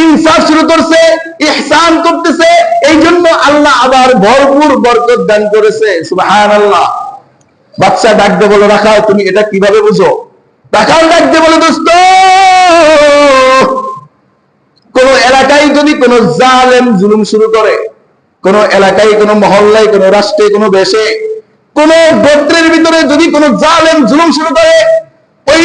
ইনসাফ শুরু করছে, ইহসান করতেছে। এই জন্য আল্লাহ আবার ভরপুর বরকত দান করেছে। সুবহানাল্লাহ। বাচ্চা ডাকতে বলো, রাখাল তুমি এটা কিভাবে বুঝো? রাখাল ডাকতে বলে, দোস্ত, কোন এলাকায় যদি কোন জালেম জুলুম শুরু করে, কোন এলাকায়, কোন মহল্লায়, কোন রাষ্ট্রে, কোন দেশে, কোন গোত্রের ভিতরে যদি কোন জালেম জুলুম শুরু করে, ওই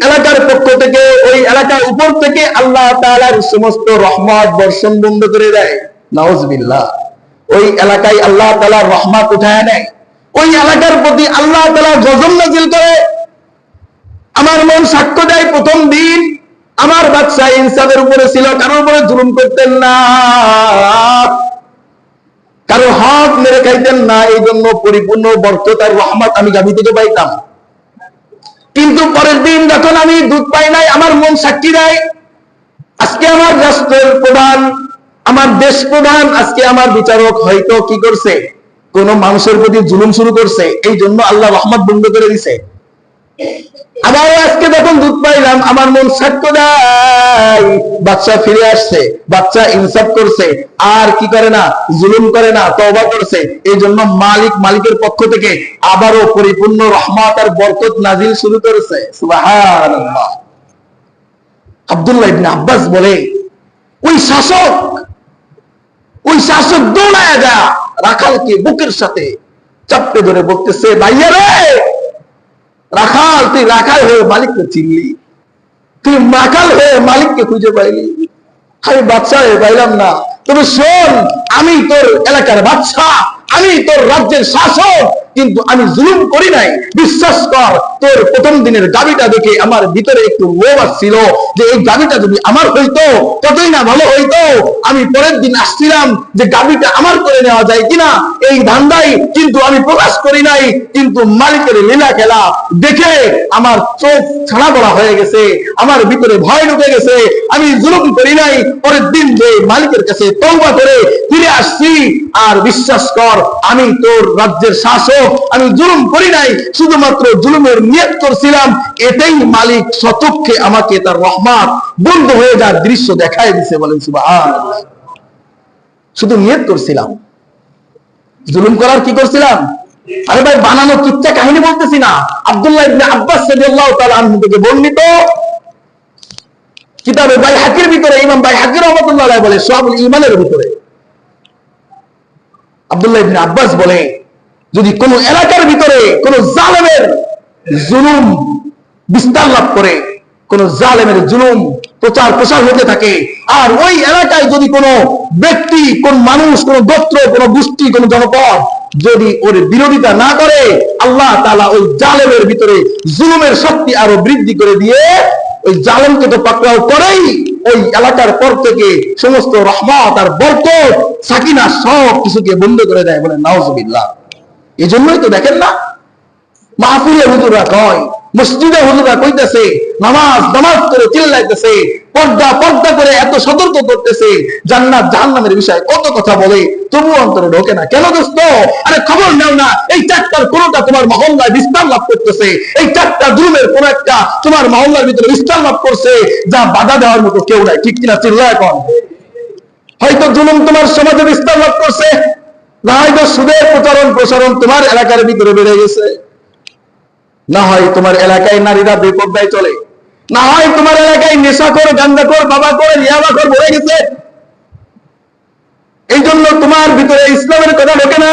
এলাকার পক্ষ থেকে, ওই এলাকার উপর থেকে আল্লাহ তাআলার সমস্ত রহমত বর্ষণ বন্ধ করে দেয়। নাউজুবিল্লাহ। ওই এলাকায় আল্লাহ তাআলার রহমত উঠায় নেয়, ওই এলাকার প্রতি আল্লাহ তাআলা গজব নাযিল করে। আমার মন সাক্ষ্য দেয়, প্রথম দিন আমার বাচ্চা ইনসাফের উপরে ছিল, কারোর উপরে জুলুম করতেন না, কারো হক মেরে খাইতেন না, এই জন্য পরিপূর্ণ বরকত আর রহমত আমি গাভী থেকে পাইতাম। কিন্তু পরের দিন যখন আমি দুধ পাই নাই, আমার মন সাক্ষী দেয়, আজকে আমার রাষ্ট্রের প্রধান, আমার দেশ প্রধান, আজকে আমার বিচারক হয়তো কি করছে, কোন মানুষের প্রতি জুলুম শুরু করছে, এই জন্য আল্লাহ রহমত বন্ধ করে দিছে। আবার আজকে যখন দুধ পাইলাম, আমার মন সাক্ষ্য দেয়, বাচ্চা ফিরে আসছে, বাচ্চা ইনসাফ করছে, আর কি করে না, জুলুম করে না, তওবা করছে। এই জন্য মালিকের পক্ষ থেকে আবারও পরিপূর্ণ রহমত আর বরকত নাজিল শুরু করেছে। সুবহানাল্লাহ। আব্দুল্লাহ ইবনে আব্বাস বলে, ওই শাসক দৌড়ায় যা রাখালকে বুকের সাথে চাপড়ে ধরে বলতেছে, ভাইয়া রে, রাখাল, তুই রাখাল হয়ে মালিককে চিনলি, তুই মাকাল হয়ে মালিককে খুঁজে পাইলি, আমি বাচ্চা হয়ে পাইলাম না। তবে শোন, আমি তোর এলাকার বাচ্চা, আমি তোর রাজ্যের শাসক, কিন্তু আমি জুলুম করি নাই। বিশ্বাস কর, তোর প্রথম দিনের গাভীটা দেখে আমার ভিতরে একটু লোভ আসছিল যে এই গাভীটা যদি আমার হইতো কতই না ভালো হইতো। আমি পরের দিন আসছিলাম যে গাভীটা আমার করে নেওয়া যায় কিনা, এই ধান্দাই, কিন্তু আমি প্রকাশ করি নাই। কিন্তু মালিকের লীলা খেলা দেখে আমার চোখ ছাড়া পড়া হয়ে গেছে, আমার ভিতরে ভয় ঢুকে গেছে। আমি জুলুম করি নাই। পরের দিন যে মালিকের কাছে তওবা করে ফিরে আসছি, আর বিশ্বাস কর, আমি তোর রাজ্যের শাসক, আমি জুলুম করি নাই, শুধুমাত্র জুলুমের নিয়ত করছিলাম। এটাই মালিক সচক্ষে আমাকে তার রহমত বন্ধ হয়ে যাওয়ার দৃশ্য দেখায় দিছে। বলেন সুবহানাল্লাহ। শুধু নিয়ত করছিলাম, জুলুম করার কি করছিলাম? আরে ভাই, বানানো কিচ্ছা কাহিনী বলতেছি না। আব্দুল্লাহ ইবনে আব্বাস রাদিয়াল্লাহু তাআলা আনহু থেকে বর্ণিত, কিতাবে বাইহাকির ভিতরে ইমাম বাইহাকি রাহমাতুল্লাহ আলাইহি বলে শুআবুল ঈমানের ভিতরে আব্দুল্লাহ ইবনে আব্বাস বলে যদি কোন এলাকার ভিতরে কোন জালেমের জুলুম বিস্তার লাভ করে, কোন জালেমের জুলুম প্রচার প্রসার হতে থাকে, আর ওই এলাকায় যদি কোনো ব্যক্তি, কোন মানুষ, কোন গোত্র, কোন গোষ্ঠী, কোন জনপদ যদি ওর বিরোধিতা না করে, আল্লাহ তাআলা ওই জালেমের ভিতরে জুলুমের শক্তি আরো বৃদ্ধি করে দিয়ে ওই জালেমকে তো পাকড়াও করেই ওই এলাকার পর থেকে সমস্ত রহমত আর বরকত সাকিনা সব কিছুকে বন্ধ করে দেয়। বলে নাউজুবিল্লাহ। এই জন্যই তো দেখেন না মাহফিলে হুজুররা কয়, মসজিদে হুজুররা কইতেছে, নামাজ নামাজ করে চিল্লাইতেছে, পর্দা পর্দা করে এত সতর্ক করতেছে, জান্নাত জাহান্নামের বিষয়ে কত কথা বলে, তবু অন্তরে ঢোকে না। কেন দোস্ত? আরে খবর নাও না, এই চারটার কোনটা তোমার মহল্লায় বিস্তার লাভ করতেছে, এই চারটা জুলুমের কোন একটা তোমার মহল্লার ভিতরে বিস্তার লাভ করছে, যা বাধা দেওয়ার মতো কেউ নাই। ঠিক কিনা? চিল্লা এখন। হয়তো জুলুম তোমার সমাজে বিস্তার লাভ করছে, না হয়তো সুদের প্রচারণ প্রসারণ তোমার এলাকার ভিতরে বেড়ে গেছে, না হয় তোমার এলাকায় নারীরা বেপরদায় চলে, না হয় তোমার এলাকায় নেশাখোর, গাঁজাখোর, বাবাখোর, ইয়াবাখোর ভরে গেছে। এই জন্য তোমার ভিতরে ইসলামের কথা ঢোকে না।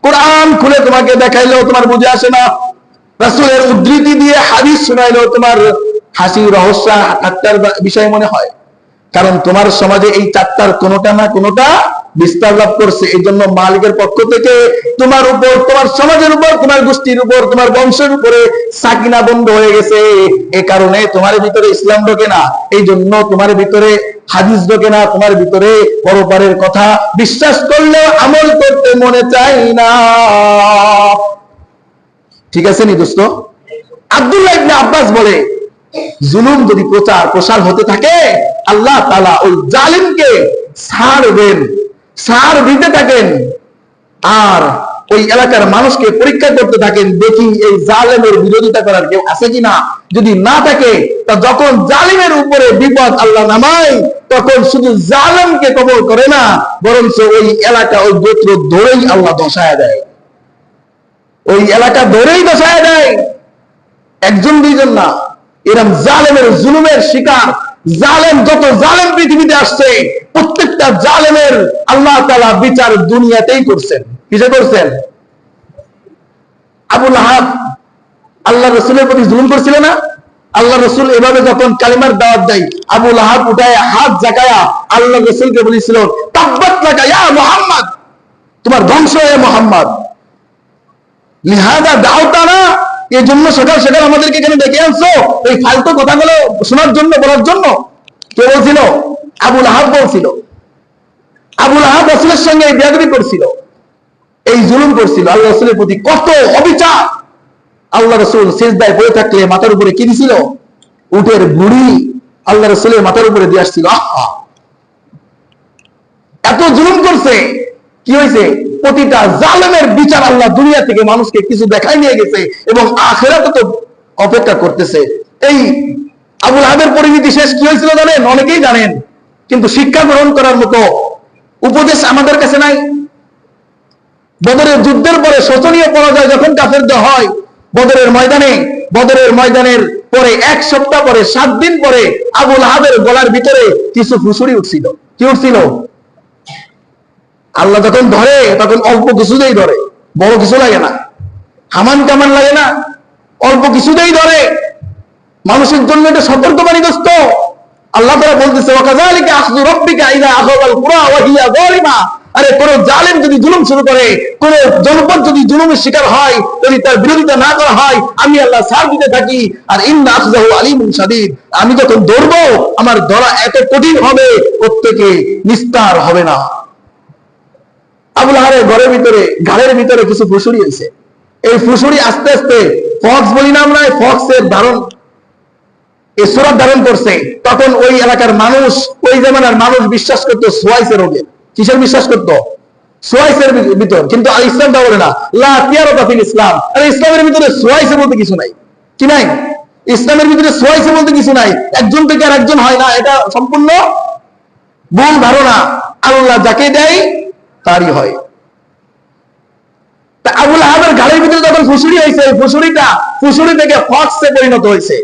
কোরআন খুলে তোমাকে দেখাইলেও তোমার বুঝে আসে না, রাসূলের উদ্ধৃতি দিয়ে হাদিস শোনাইলেও তোমার হাসি, রহস্য, ঠাট্টার বিষয় মনে হয়। কারণ তোমার সমাজে এই চারটার কোনোটা না কোনোটা বিস্তার লাভ করছে। এই জন্য মালিকের পক্ষ থেকে তোমার উপর, তোমার সমাজের উপর, তোমার গোষ্ঠীর উপর, তোমার বংশের উপরে সাকিনা বন্ধ হয়ে গেছে। এই কারণে তোমার ভিতরে ইসলাম ঢোকে না, এই জন্য তোমার ভিতরে হাদিস ঢোকে না, তোমার ভিতরে পরপারের কথা বিশ্বাস করলেও আমল করতে মনে চায় না। ঠিক আছে নি দোস্ত? আব্দুল্লাহ ইবনে আব্বাস বলে জুলুম যদি প্রচার প্রসার হতে থাকে, আল্লাহ তাআলা ওই জালিমকে ছাড় দেন, ছাড় দিতে থাকেন, আর ওই এলাকার মানুষকে পরীক্ষা করতে থাকেন, দেখি এই জালেমের বিরোধিতা করার কেউ আছে কিনা। যদি না থাকে, তা যখন জালিমের উপরে বিপদ আল্লাহ নামায়, তখন শুধু জালেমকে কবর করে না, বরঞ্চ ওই এলাকা, ওই গোত্র ধরেই আল্লাহ দশায় দেয়, ওই এলাকা ধরেই দশায় দেয়। একজন দুইজন না, এরকম জালেমের জুলুমের শিকার জালেম যত জালেম পৃথিবীতে আসছে, প্রত্যেকটা জালেমের আল্লাহ তাআলা বিচার দুনিয়াতেই করছেন। কিসে করছেন? আবু লাহাব আল্লাহ রাসূলের প্রতি জুলুম করছিল না? আল্লাহ রাসূল এভাবে যখন কালিমার দাওয়াত দেয়, আবু লাহাব উঠায় হাত জাগায়া আল্লাহ রাসূলকে বলেছিল, তাব্বাত লাকা ইয়া মুহাম্মদ, তোমার ধ্বংস হে মুহাম্মদ, লিহাদা দাওতানা, এই জন্য সকাল সকাল আমাদেরকে এখানে ডেকে আনছো এই ফালতু কথাগুলো শোনার জন্য, বলার জন্য? কে বলছিল? আবু লাহাব বলছিল। আবু লাহাব রাসূলের সঙ্গে বেয়াদবি করছিল, এই জুলুম করছিল, আল্লাহ রাসূলের প্রতি কত অবিচার। আল্লাহ রাসূল সিজদায় পড়ে থাকলে মাথার উপরে কি দিছিল? উটের গুড়ি আল্লাহ রাসূলের মাথার উপরে দিয়ে আসছিল। আহা, এত জুলুম করছে। কি হয়েছে? প্রতিটা জালেমের বিচার আল্লাহ দুনিয়া থেকে মানুষকে কিছু দেখাই নিয়ে গেছে, এবং আখিরাতে তো অপেক্ষা করতেছে। এই আবু লাহাবের পরিণতি শেষ কি হয়েছিল জানেন? অনেকেই জানেন, কিন্তু শিক্ষা গ্রহণ করার মতো উপদেশ আমাদের কাছে নাই। বদরের যুদ্ধের পরে শোচনীয় পরাজয় যখন কাফেরদের হয়, বদরের ময়দানের পরে 1 সপ্তাহ পরে, 7 দিন পরে আবু লাহাবের গলার ভিতরে কিছু ফুসুরি উঠছিল। কি উঠছিল? আল্লাহ যখন ধরে তখন অল্প কিছুতেই ধরে, বড় কিছু লাগে না, হামান কামান লাগে না, অল্প কিছুতেই ধরে। মানুষের জন্য এটা সতর্কবাণী দোস্ত। আল্লাহ তাআলা বলতেছে, ওয়াকাযালিকা আখযু রাব্বিকা ইযা আখাযাল কুরা ওয়া হিয়া যালিমা। আরে কোন জালেম যদি জুলুম শুরু করে, কোন জনপদ যদি জুলুমের শিকার হয়, যদি তার বিরোধিতা না করা হয়, আমি আল্লাহ ছাড় দিতে থাকি। আর ইন্না আখযাহু আলীমুন শাদীদ, আমি যখন ধরবো আমার ধরা এত কঠিন হবে, প্রত্যেকে নিস্তার হবে না। আবু লাহাবের ঘরের ভিতরে কিছু ফুসুরি হয়েছে। এই ফুসুরি আস্তে আস্তে ফক্স বলি না আমরা, ফক্সের ধারণ, এই সুরত ধারণ করছে। তখন ওই এলাকার মানুষ, ওই জামানার মানুষ বিশ্বাস করতো সোয়াইসের রোগে। কিসের বিশ্বাস করতো? সোয়াইসের ভিতর। কিন্তু ইসলামটা বলে না, লা তিয়ারাতা ফিল ইসলাম। আরে ইসলামের ভিতরে সোয়াইসে বলতে কিছু নাই। কি নাই? ইসলামের ভিতরে সোয়াইসে বলতে কিছু নাই। একজন থেকে আর একজন হয় না, এটা সম্পূর্ণ ভুল ধারণা। আল্লাহ যাকে দেয় তারই হয়। তা আবু লাহাবের ঘাড়ের ভিতরে যখন ফুসুরি হয়েছে, ফুসুরি থেকে ফক্সে পরিণত হয়েছে।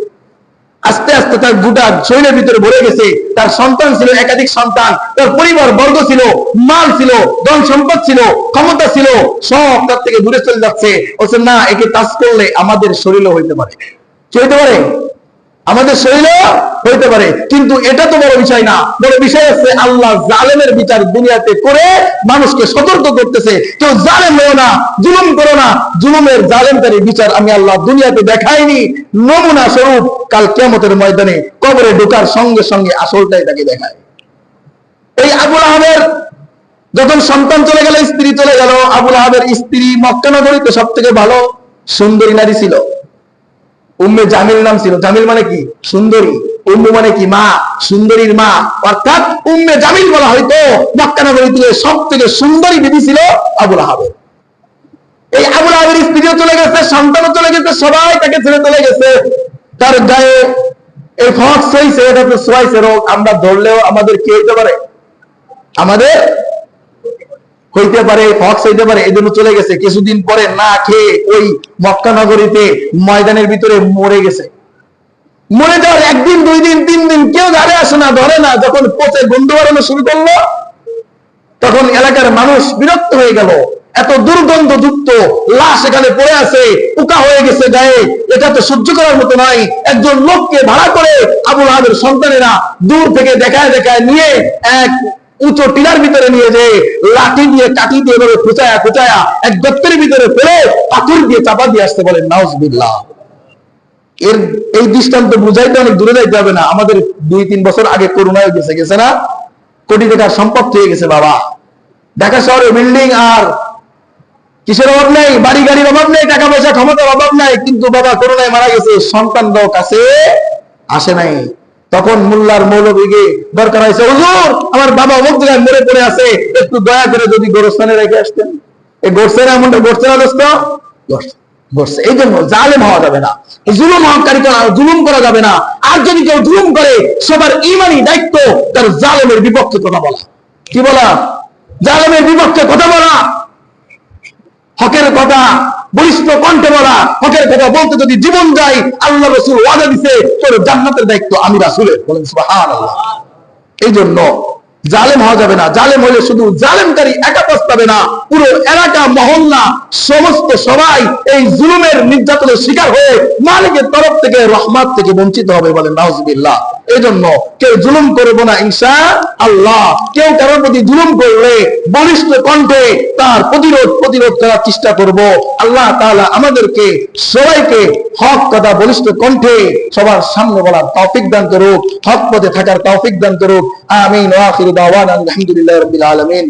আস্তে আস্তে তার গোটা শরীরের ভিতরে ভরে গেছে। তার সন্তান ছিল, একাধিক সন্তান, তার পরিবার বর্গ ছিল, মাল ছিল, ধন সম্পদ ছিল, ক্ষমতা ছিল, সব তার থেকে দূরে চলে যাচ্ছে। বলছে না, একে কাজ করলে আমাদের শরীরও হইতে পারে। কি হইতে পারে? আমাদের শরীরও হইতে পারে। কিন্তু এটা তো বড় বিষয় না। বড় বিষয় আছে আল্লাহ জালেমের বিচার দুনিয়াতে করে মানুষকে সতর্ক করতেছে, কেউ জালেম হও না, জুলুম করো না। জুলুমের জালেমকারী বিচার আমি আল্লাহ দুনিয়াতে দেখাইনি, নমুনা স্বরূপ কাল কিয়ামতের ময়দানে কবরে ঢোকার সঙ্গে সঙ্গে আসলটাই তাকে দেখায়। এই আবু লাহাবের যখন সন্তান চলে গেল, স্ত্রী চলে গেল, আবু লাহাবের স্ত্রী মক্কা নগরীতে সব থেকে ভালো সুন্দরী নারী ছিল। উম্মে জামিল নাম ছিল। জামিল মানে কি? সুন্দরী। উম্মু মানে কি? মা, সুন্দরীর মা। অর্থাৎ উম্মে জামিল বলা হয়তো মক্কা নগরীতে সব থেকে সুন্দরী বিবি ছিল আবু লাহাবের। এই আবু লাহাবের স্ত্রীও চলে গেছে, সন্তানও চলে গেছে, সবাই তাকে ছেড়ে চলে গেছে। তার গায়ে এই ফক্স হয়েছে, এটা তো সোয়াইছে রোগ। আমরা ধরলেও আমাদের কি হইতে পারে? আমাদের হইতে পারে, ফক্স হইতে পারে। এই জন্য চলে গেছে। কিছুদিন পরে না খেয়ে ওই মক্কা নগরীতে ময়দানের ভিতরে মরে গেছে। মরে যাওয়ার একদিন, 2 দিন, 3 দিন কেউ ধারে আসে না, ধরে না। যখন পচে গন্ধ বাড়ানো শুরু করলো, তখন এলাকার মানুষ বিরক্ত হয়ে গেল। এত দুর্গন্ধ যুক্ত লাশ এখানে পড়ে আছে, পোকা হয়ে গেছে গায়ে, এটা তো সহ্য করার মতো নয়। একজন লোককে ভাড়া করে আবু লাহাবের সন্তানেরা দূর থেকে দেখায় দেখায় নিয়ে এক উঁচু টিলার ভিতরে নিয়ে যে লাঠি দিয়ে কাঠি দিয়ে এভাবে খুঁচায়া খুঁচায়া এক গর্তের ভিতরে ফেলে পাথর দিয়ে চাপা দিয়ে আসতে বলেন। নাউজুবিল্লাহ। এর এই দৃষ্টান্ত বুঝাইতে অনেক দূরে যাইতে হবে না। আমাদের 2-3 বছর আগে করোনায় গেছে না, কোটি টাকার সম্পদ হয়ে গেছে বাবা। ঢাকা শহরে বিল্ডিং আর কিসের অভাব নেই, বাড়ি গাড়ির অভাব নেই, টাকা পয়সা ক্ষমতার অভাব নাই, কিন্তু বাবা করোনায় মারা গেছে, সন্তানরাও কাছে আসে নাই। তখন মোল্লার মৌলবীকে দরকার হয়েছে, হুজুর আমার বাবা অমুক জায়গায় মরে পড়ে আছে, একটু দয়া করে যদি গোরস্থানে রেখে আসতেন। এই গড়ছে না, এমনটা গড়ছে না দোস্ত? গড়ছে। এই জন্য জালেম হওয়া যাবে না, জুলুম করা যাবে না। আর যদি কেউ জুলুম করে, সবার ইমানি দায়িত্ব তার জালেমের বিপক্ষে কথা বলা। কি বলা? জালেমের বিপক্ষে কথা বলা, হকের কথা বলিষ্ঠ কণ্ঠে বলা। হকের কথা বলতে যদি জীবন যায়, আল্লাহ রাসূল ওয়াদা দিয়েছে তোর জান্নাতের দায়িত্ব আমি রাসূলের। বলেন সুবহানাল্লাহ। এই জন্য জালেম হওয়া যাবে না। জালেম হলে শুধু জালেমকারী একা পস্তাবে না, পুরো এলাকা মহল্লা সমস্ত সবাই এই জুলুমের নির্যাতনের শিকার হয়ে মালিকের তরফ থেকে রহমত থেকে বঞ্চিত হবে। বলেন নাউজুবিল্লাহ। এই জন্য কেউ জুলুম করবো না ইনশাআল্লাহ। কেউ কারোর প্রতি জুলুম করলে বলিষ্ঠ কণ্ঠে তার প্রতিরোধ করার চেষ্টা করব। আল্লাহ তাআলা আমাদেরকে সবাইকে হক কথা বলিষ্ঠ কণ্ঠে সবার সামনে বলার তৌফিক দান করুক, হক পথে থাকার তৌফিক দান করুক। আমিন। ওয়া আখিরু দাওয়ানা আলহামদুলিল্লাহি রাব্বিল আলামিন।